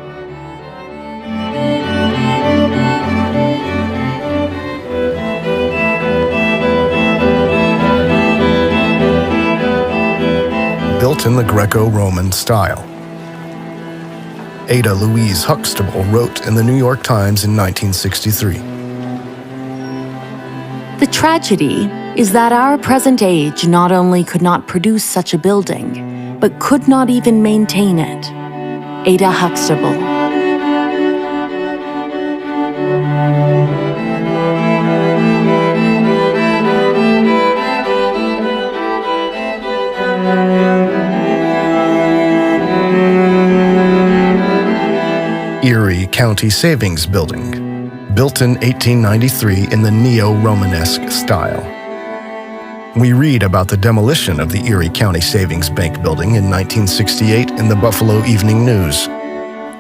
Built in the Greco-Roman style. Ada Louise Huxtable wrote in the New York Times in 1963. The tragedy is that our present age not only could not produce such a building, but could not even maintain it. Ada Huxtable. Erie County Savings Building, built in 1893 in the neo-Romanesque style. We read about the demolition of the Erie County Savings Bank building in 1968 in the Buffalo Evening News.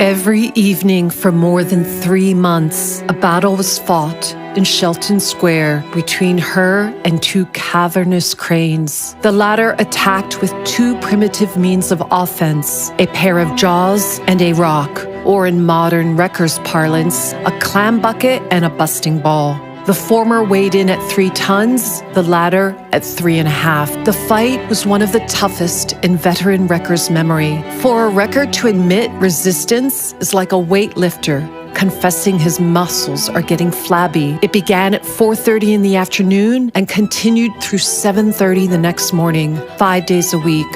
Every evening for more than 3 months, a battle was fought in Shelton Square between her and two cavernous cranes. The latter attacked with two primitive means of offense, a pair of jaws and a rock, or in modern wreckers' parlance, a clam bucket and a busting ball. The former weighed in at 3 tons, the latter at 3.5. The fight was one of the toughest in veteran wreckers' memory. For a wrecker to admit resistance is like a weightlifter confessing his muscles are getting flabby. It began at 4:30 in the afternoon and continued through 7:30 the next morning, 5 days a week.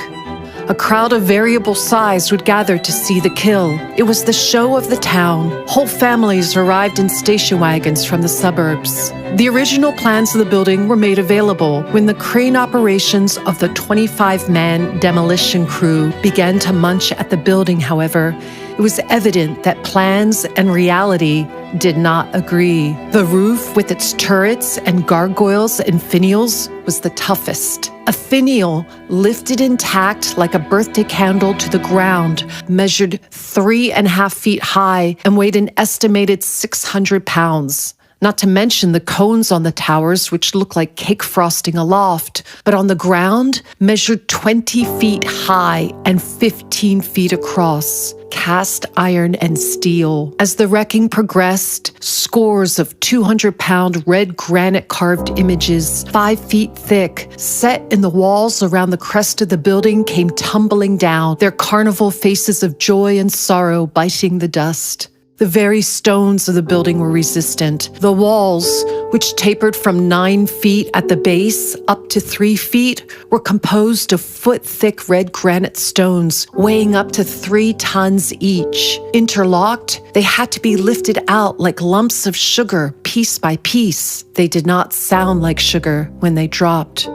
A crowd of variable size would gather to see the kill. It was the show of the town. Whole families arrived in station wagons from the suburbs. The original plans of the building were made available when the crane operations of the 25-man demolition crew began to munch at the building, however. It was evident that plans and reality did not agree. The roof, with its turrets and gargoyles and finials, was the toughest. A finial, lifted intact like a birthday candle to the ground, measured 3.5 feet high and weighed an estimated 600 pounds. not to mention the cones on the towers, which look like cake frosting aloft, but on the ground measured 20 feet high and 15 feet across. Cast iron and steel. As the wrecking progressed, scores of 200-pound red granite carved images, 5 feet thick, set in the walls around the crest of the building, came tumbling down, their carnival faces of joy and sorrow biting the dust. The very stones of the building were resistant. The walls, which tapered from 9 feet at the base up to 3 feet, were composed of foot-thick red granite stones weighing up to 3 tons each. Interlocked, they had to be lifted out like lumps of sugar, piece by piece. They did not sound like sugar when they dropped.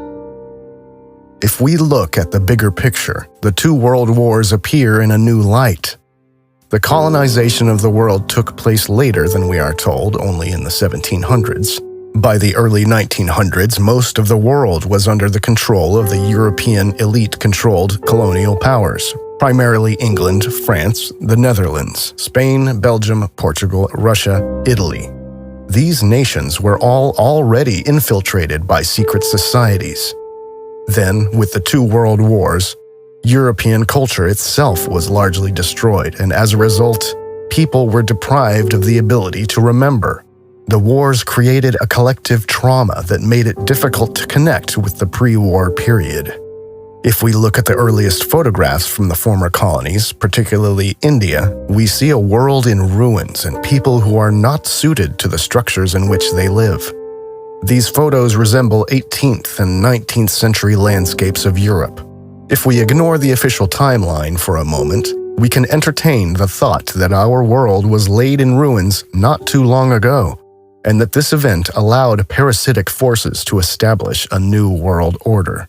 If we look at the bigger picture, the 2 world wars appear in a new light. The colonization of the world took place later than we are told, only in the 1700s. By the early 1900s, most of the world was under the control of the European elite-controlled colonial powers, primarily England, France, the Netherlands, Spain, Belgium, Portugal, Russia, Italy. These nations were all already infiltrated by secret societies. Then, with the 2 world wars, European culture itself was largely destroyed, and as a result, people were deprived of the ability to remember. The wars created a collective trauma that made it difficult to connect with the pre-war period. If we look at the earliest photographs from the former colonies, particularly India, we see a world in ruins and people who are not suited to the structures in which they live. These photos resemble 18th and 19th century landscapes of Europe. If we ignore the official timeline for a moment, we can entertain the thought that our world was laid in ruins not too long ago, and that this event allowed parasitic forces to establish a new world order.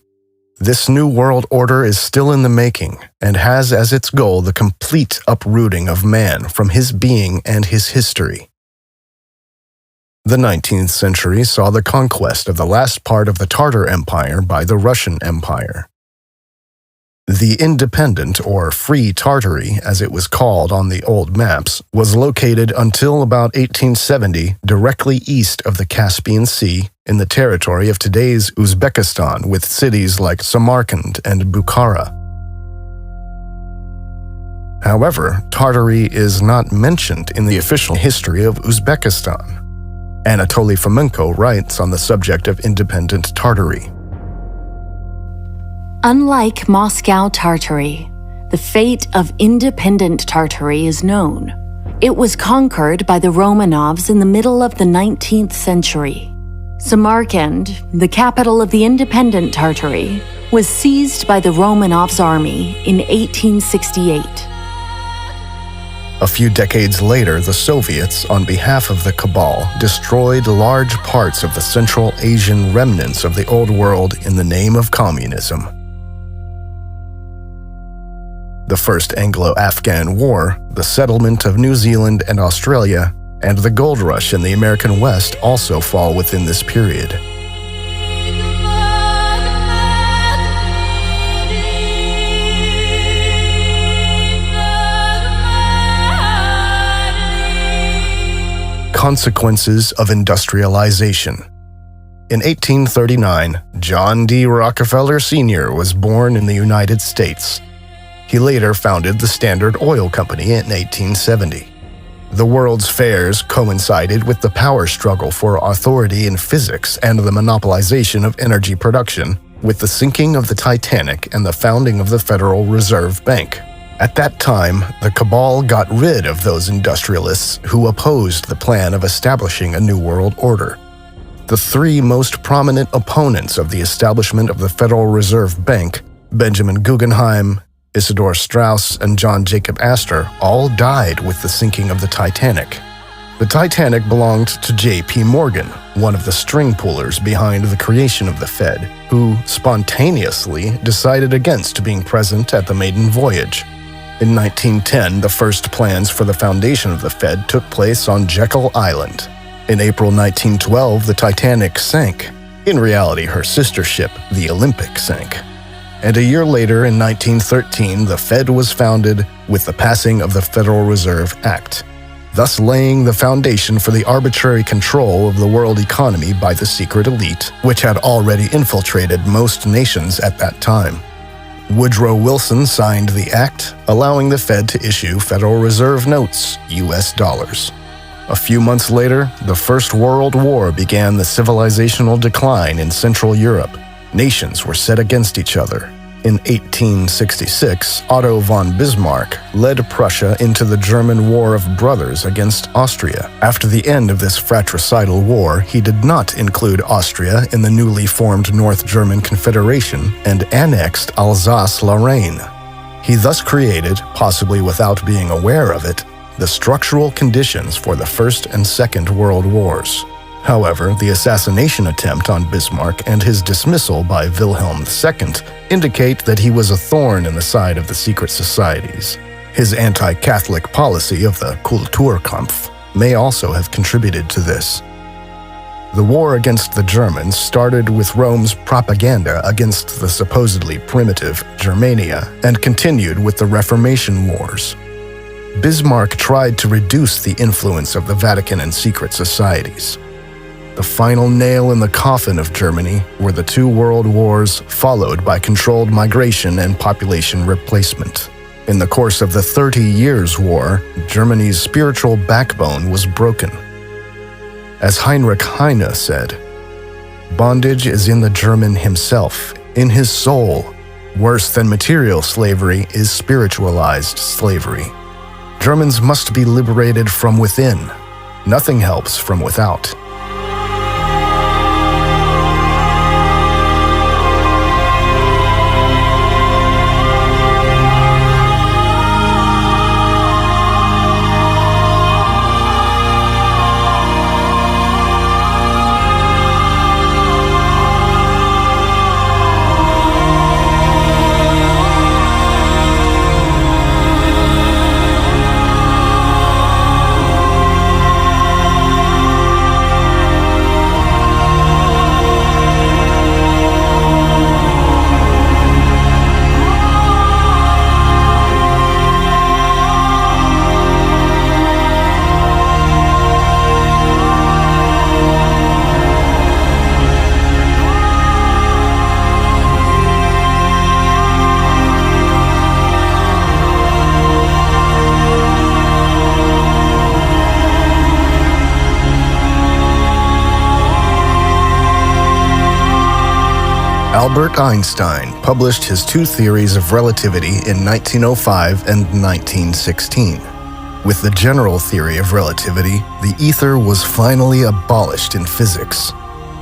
This new world order is still in the making and has as its goal the complete uprooting of man from his being and his history. The 19th century saw the conquest of the last part of the Tartar Empire by the Russian Empire. The independent, or Free Tartary, as it was called on the old maps, was located until about 1870 directly east of the Caspian Sea in the territory of today's Uzbekistan, with cities like Samarkand and Bukhara. However, Tartary is not mentioned in the official history of Uzbekistan. Anatoly Fomenko writes on the subject of independent Tartary. Unlike Moscow Tartary, the fate of independent Tartary is known. It was conquered by the Romanovs in the middle of the 19th century. Samarkand, the capital of the independent Tartary, was seized by the Romanovs' army in 1868. A few decades later, the Soviets, on behalf of the Cabal, destroyed large parts of the Central Asian remnants of the Old World in the name of communism. The First Anglo-Afghan War, the settlement of New Zealand and Australia, and the gold rush in the American West also fall within this period. Consequences of industrialization. In 1839, John D. Rockefeller Sr. was born in the United States. He later founded the Standard Oil Company in 1870. The World's Fairs coincided with the power struggle for authority in physics and the monopolization of energy production, with the sinking of the Titanic and the founding of the Federal Reserve Bank. At that time, the Cabal got rid of those industrialists who opposed the plan of establishing a new world order. The 3 most prominent opponents of the establishment of the Federal Reserve Bank, Benjamin Guggenheim, Isidor Straus, and John Jacob Astor, all died with the sinking of the Titanic. The Titanic belonged to J.P. Morgan, one of the string pullers behind the creation of the Fed, who spontaneously decided against being present at the maiden voyage. In 1910, the first plans for the foundation of the Fed took place on Jekyll Island. In April 1912, the Titanic sank. In reality, her sister ship, the Olympic, sank. And a year later, in 1913, the Fed was founded with the passing of the Federal Reserve Act. thus laying the foundation for the arbitrary control of the world economy by the secret elite, which had already infiltrated most nations at that time. Woodrow Wilson signed the act, allowing the Fed to issue Federal Reserve notes, US dollars. A few months later, the First World War began the civilizational decline in Central Europe. Nations were set against each other. In 1866, Otto von Bismarck led Prussia into the German War of Brothers against Austria. After the end of this fratricidal war, he did not include Austria in the newly formed North German Confederation and annexed Alsace-Lorraine. He thus created, possibly without being aware of it, the structural conditions for the First and Second World Wars. However, the assassination attempt on Bismarck and his dismissal by Wilhelm II indicate that he was a thorn in the side of the secret societies. His anti-Catholic policy of the Kulturkampf may also have contributed to this. The war against the Germans started with Rome's propaganda against the supposedly primitive Germania and continued with the Reformation Wars. Bismarck tried to reduce the influence of the Vatican and secret societies. The final nail in the coffin of Germany were the two world wars, followed by controlled migration and population replacement. In the course of the 30 Years' War, Germany's spiritual backbone was broken. As Heinrich Heine said, "Bondage is in the German himself, in his soul. Worse than material slavery is spiritualized slavery. Germans must be liberated from within. Nothing helps from without." Albert Einstein published his two theories of relativity in 1905 and 1916. With the general theory of relativity, the ether was finally abolished in physics.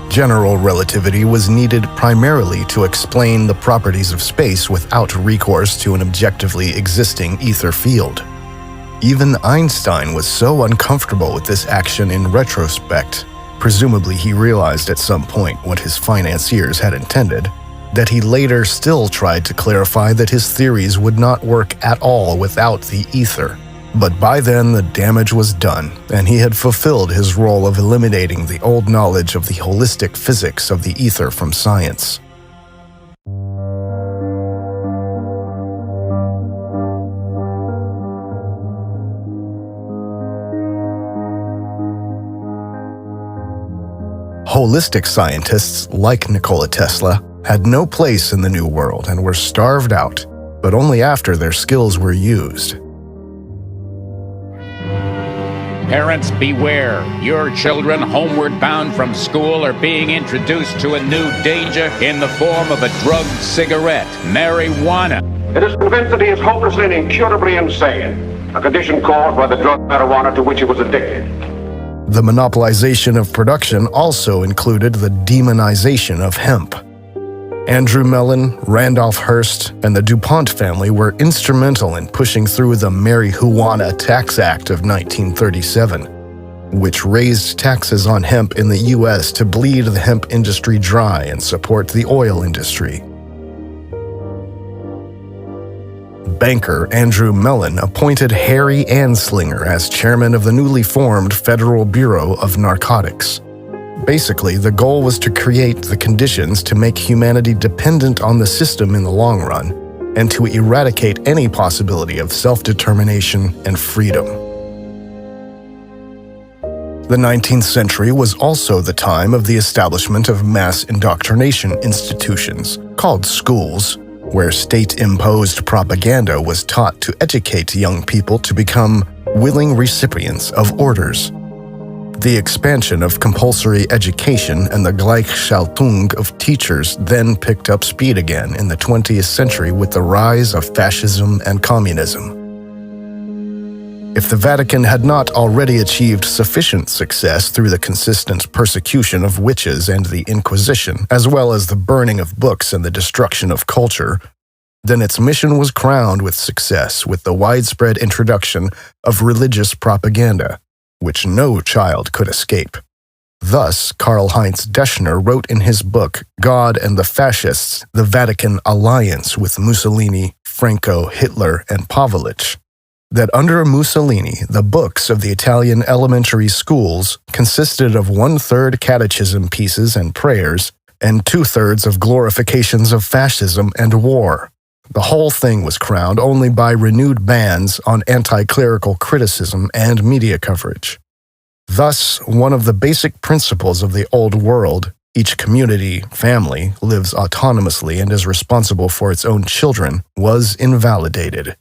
General relativity was needed primarily to explain the properties of space without recourse to an objectively existing ether field. Even Einstein was so uncomfortable with this action in retrospect, presumably he realized at some point what his financiers had intended, that he later still tried to clarify that his theories would not work at all without the ether. But by then the damage was done, and he had fulfilled his role of eliminating the old knowledge of the holistic physics of the ether from science. Holistic scientists like Nikola Tesla had no place in the New World and were starved out, but only after their skills were used. Parents, beware. Your children homeward bound from school are being introduced to a new danger in the form of a drugged cigarette, marijuana. It is convinced that he is hopelessly and incurably insane, a condition caused by the drug marijuana to which he was addicted. The monopolization of production also included the demonization of hemp. Andrew Mellon, Randolph Hearst, and the DuPont family were instrumental in pushing through the Marijuana Tax Act of 1937, which raised taxes on hemp in the U.S. to bleed the hemp industry dry and support the oil industry. Banker Andrew Mellon appointed Harry Anslinger as chairman of the newly formed Federal Bureau of Narcotics. Basically, the goal was to create the conditions to make humanity dependent on the system in the long run, and to eradicate any possibility of self-determination and freedom. The 19th century was also the time of the establishment of mass indoctrination institutions, called schools, where state-imposed propaganda was taught to educate young people to become willing recipients of orders. The expansion of compulsory education and the Gleichschaltung of teachers then picked up speed again in the 20th century with the rise of fascism and communism. If the Vatican had not already achieved sufficient success through the consistent persecution of witches and the Inquisition, as well as the burning of books and the destruction of culture, then its mission was crowned with success with the widespread introduction of religious propaganda, which no child could escape. Thus, Karl-Heinz Deschner wrote in his book, God and the Fascists, the Vatican Alliance with Mussolini, Franco, Hitler, and Pavlovich, that under Mussolini, the books of the Italian elementary schools consisted of 1/3 catechism pieces and prayers, and 2/3 of glorifications of fascism and war. The whole thing was crowned only by renewed bans on anti-clerical criticism and media coverage. Thus, one of the basic principles of the old world, each community, family, lives autonomously and is responsible for its own children, was invalidated.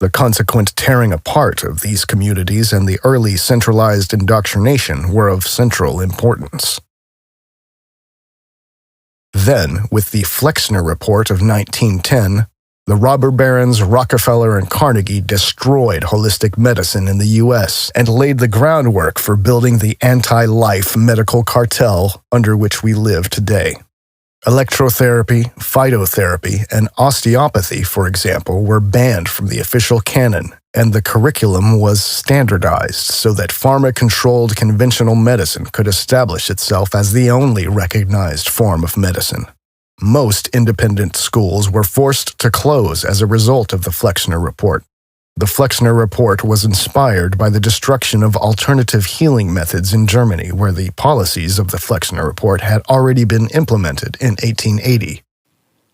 The consequent tearing apart of these communities and the early centralized indoctrination were of central importance. Then, with the Flexner Report of 1910, the robber barons Rockefeller and Carnegie destroyed holistic medicine in the U.S. and laid the groundwork for building the anti-life medical cartel under which we live today. Electrotherapy, phytotherapy, and osteopathy, for example, were banned from the official canon, and the curriculum was standardized so that pharma-controlled conventional medicine could establish itself as the only recognized form of medicine. Most independent schools were forced to close as a result of the Flexner Report. The Flexner Report was inspired by the destruction of alternative healing methods in Germany, where the policies of the Flexner Report had already been implemented in 1880.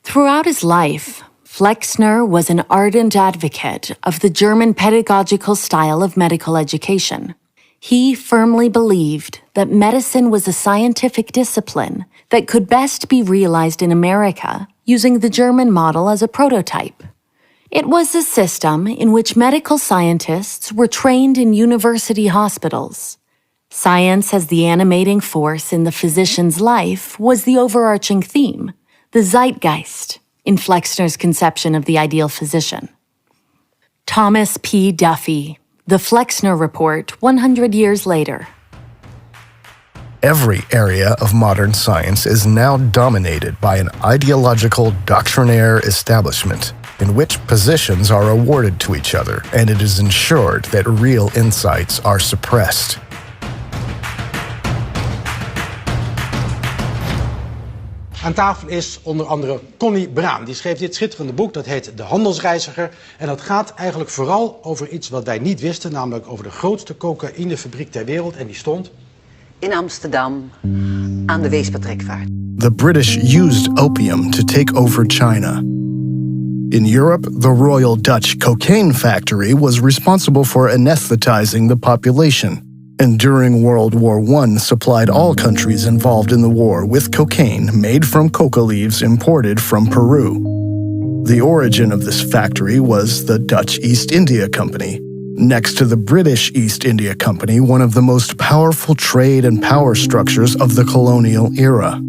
Throughout his life, Flexner was an ardent advocate of the German pedagogical style of medical education. He firmly believed that medicine was a scientific discipline that could best be realized in America using the German model as a prototype. It was a system in which medical scientists were trained in university hospitals. Science as the animating force in the physician's life was the overarching theme, the zeitgeist, in Flexner's conception of the ideal physician. Thomas P. Duffy, The Flexner Report 100 years later. Every area of modern science is now dominated by an ideological doctrinaire establishment, in which positions are awarded to each other, and it is ensured that real insights are suppressed. Aan tafel is onder andere Connie Braam. Die schreef dit schitterende boek, dat heet De Handelsreiziger. En dat gaat eigenlijk vooral over iets wat wij niet wisten, namelijk over de grootste cocaïnefabriek ter wereld. En die stond in Amsterdam aan de Weespertrekvaart. The British used opium to take over China. In Europe, the Royal Dutch Cocaine Factory was responsible for anesthetizing the population, and during World War I supplied all countries involved in the war with cocaine made from coca leaves imported from Peru. The origin of this factory was the Dutch East India Company. Next to the British East India Company, one of the most powerful trade and power structures of the colonial era.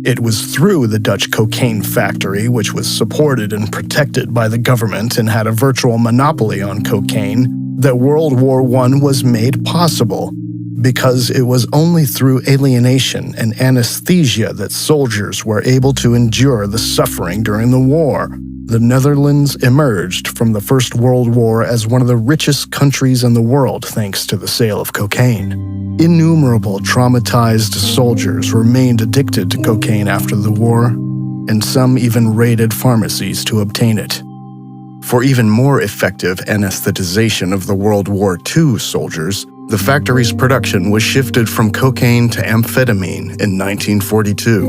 It was through the Dutch cocaine factory, which was supported and protected by the government and had a virtual monopoly on cocaine, that World War I was made possible, because it was only through alienation and anesthesia that soldiers were able to endure the suffering during the war. The Netherlands emerged from the First World War as one of the richest countries in the world thanks to the sale of cocaine. Innumerable traumatized soldiers remained addicted to cocaine after the war, and some even raided pharmacies to obtain it. For even more effective anesthetization of the World War II soldiers, the factory's production was shifted from cocaine to amphetamine in 1942.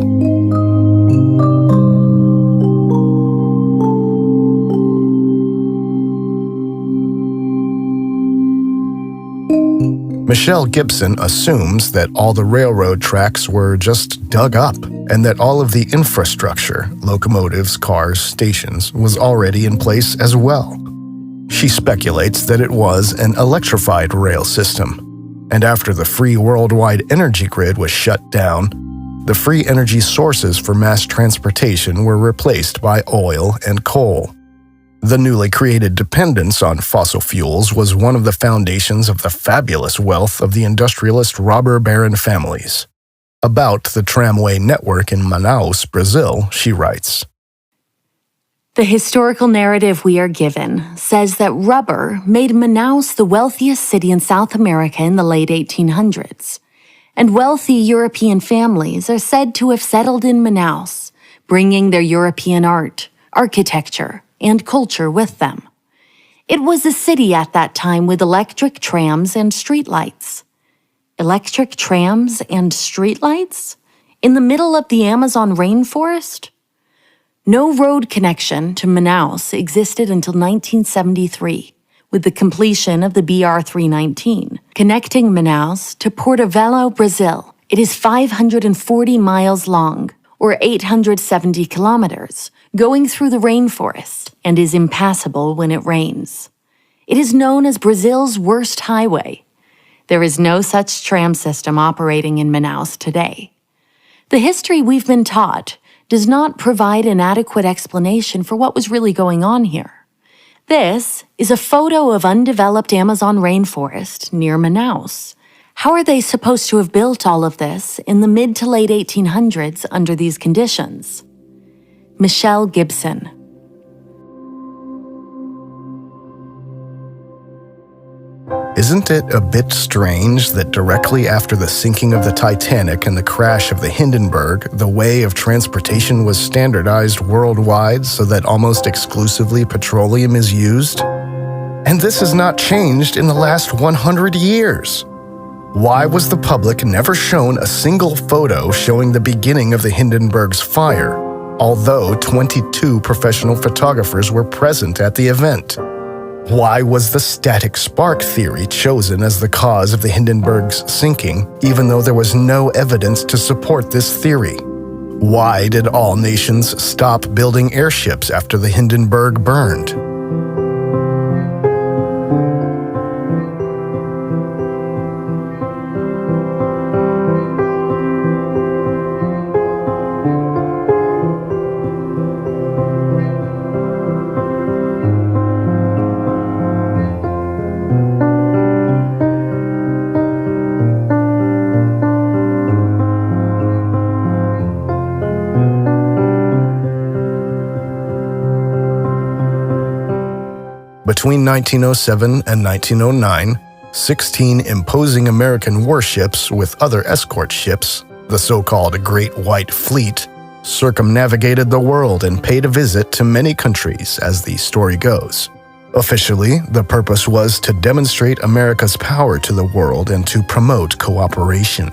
Michelle Gibson assumes that all the railroad tracks were just dug up and that all of the infrastructure, locomotives, cars, stations, was already in place as well. She speculates that it was an electrified rail system, and after the free worldwide energy grid was shut down, the free energy sources for mass transportation were replaced by oil and coal. The newly created dependence on fossil fuels was one of the foundations of the fabulous wealth of the industrialist robber baron families. About the tramway network in Manaus, Brazil, she writes, "The historical narrative we are given says that rubber made Manaus the wealthiest city in South America in the late 1800s, and wealthy European families are said to have settled in Manaus, bringing their European art, architecture, and culture with them. It was a city at that time with electric trams and streetlights." Electric trams and streetlights? In the middle of the Amazon rainforest? No road connection to Manaus existed until 1973, with the completion of the BR-319, connecting Manaus to Porto Velho, Brazil. It is 540 miles long, or 870 kilometers, going through the rainforest, and is impassable when it rains. It is known as Brazil's worst highway. There is no such tram system operating in Manaus today. The history we've been taught does not provide an adequate explanation for what was really going on here. This is a photo of undeveloped Amazon rainforest near Manaus. How are they supposed to have built all of this in the mid to late 1800s under these conditions? Michelle Gibson. Isn't it a bit strange that directly after the sinking of the Titanic and the crash of the Hindenburg, the way of transportation was standardized worldwide so that almost exclusively petroleum is used? And this has not changed in the last 100 years. Why was the public never shown a single photo showing the beginning of the Hindenburg's fire, although 22 professional photographers were present at the event? Why was the static spark theory chosen as the cause of the Hindenburg's sinking, even though there was no evidence to support this theory? Why did all nations stop building airships after the Hindenburg burned? Between 1907 and 1909, 16 imposing American warships with other escort ships, the so-called Great White Fleet, circumnavigated the world and paid a visit to many countries, as the story goes. Officially, the purpose was to demonstrate America's power to the world and to promote cooperation.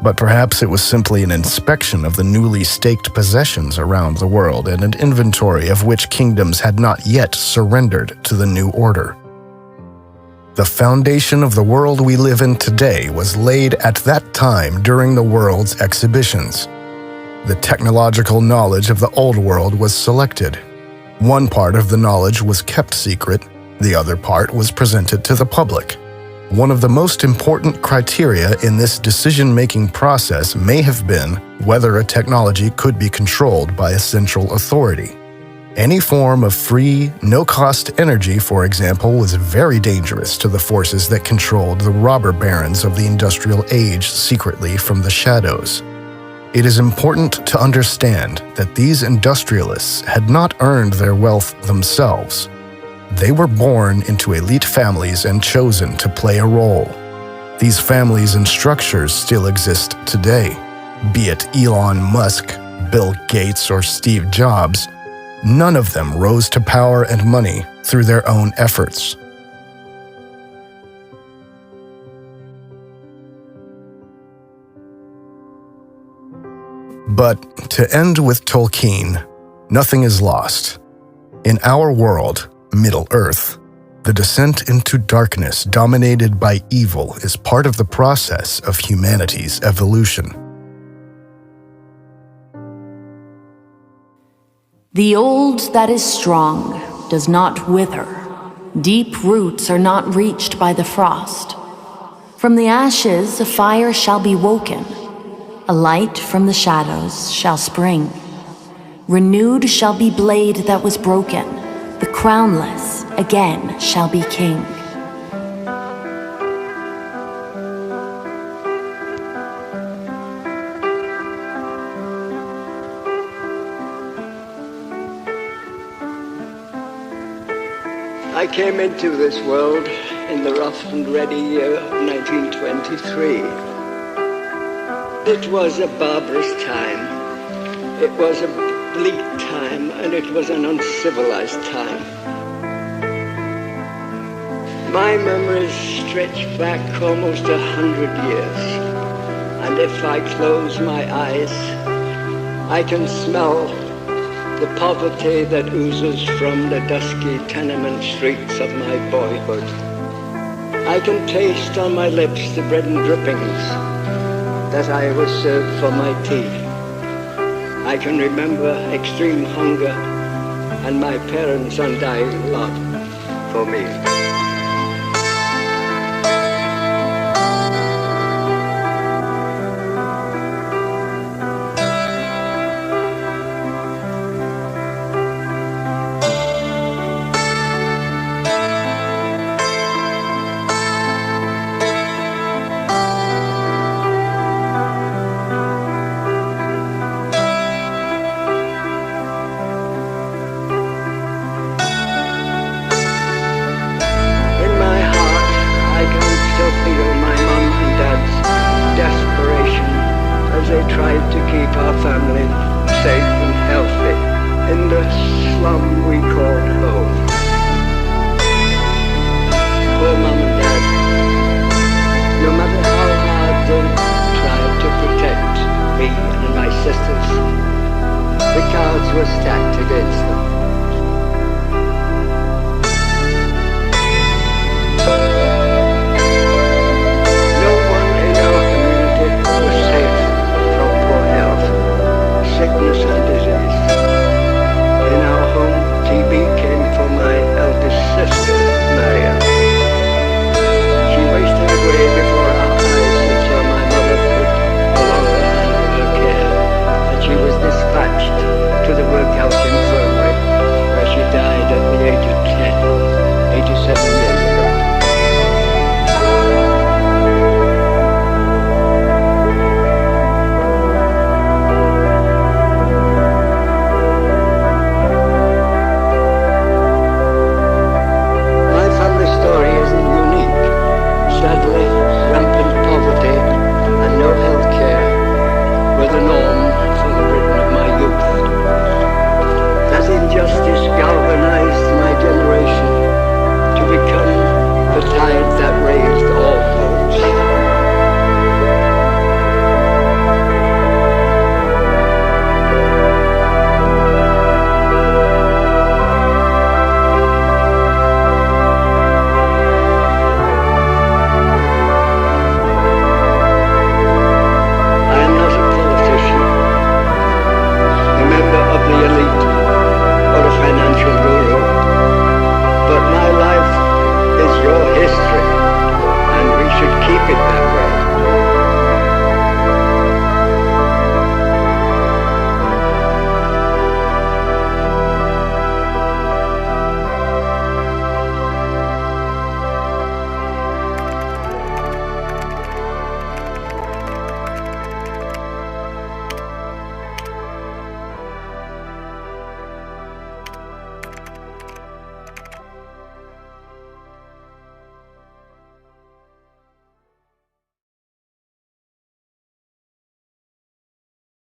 But perhaps it was simply an inspection of the newly staked possessions around the world and an inventory of which kingdoms had not yet surrendered to the new order. The foundation of the world we live in today was laid at that time during the world's exhibitions. The technological knowledge of the old world was selected. One part of the knowledge was kept secret, the other part was presented to the public. One of the most important criteria in this decision-making process may have been whether a technology could be controlled by a central authority. Any form of free, no-cost energy, for example, was very dangerous to the forces that controlled the robber barons of the industrial age secretly from the shadows. It is important to understand that these industrialists had not earned their wealth themselves. They were born into elite families and chosen to play a role. These families and structures still exist today. Be it Elon Musk, Bill Gates, or Steve Jobs, none of them rose to power and money through their own efforts. But to end with Tolkien, nothing is lost. In our world, Middle Earth, The descent into darkness dominated by evil is part of the process of humanity's evolution. The old that is strong does not wither. Deep roots are not reached by the frost. From the ashes a fire shall be woken. A light from the shadows shall spring. Renewed shall be blade that was broken. The crownless again shall be king. I came into this world in the rough and ready year of 1923. It was a barbarous time. It was a bleak time, and it was an uncivilized time. My memories stretch back almost 100 years, and if I close my eyes, I can smell the poverty that oozes from the dusky tenement streets of my boyhood. I can taste on my lips the bread and drippings that I was served for my tea. I can remember extreme hunger and my parents' undying love for me. Tried to keep our family safe and healthy in the slum we called home. Poor Mom and Dad, no matter how hard they tried to protect me and my sisters, the cards were stacked against them. Sickness and disease. In our home, TB came for my eldest sister, Maria. She wasted away before our eyes until my mother could no longer handle her care, and she was dispatched to the workhouse infirmary, where she died at the age of 10, 87 years ago. Justice galvanized my generation to become the tide that raised all boats. I am not a politician, a member of the elite, or a financial guru, but my life is your history, and we should keep it that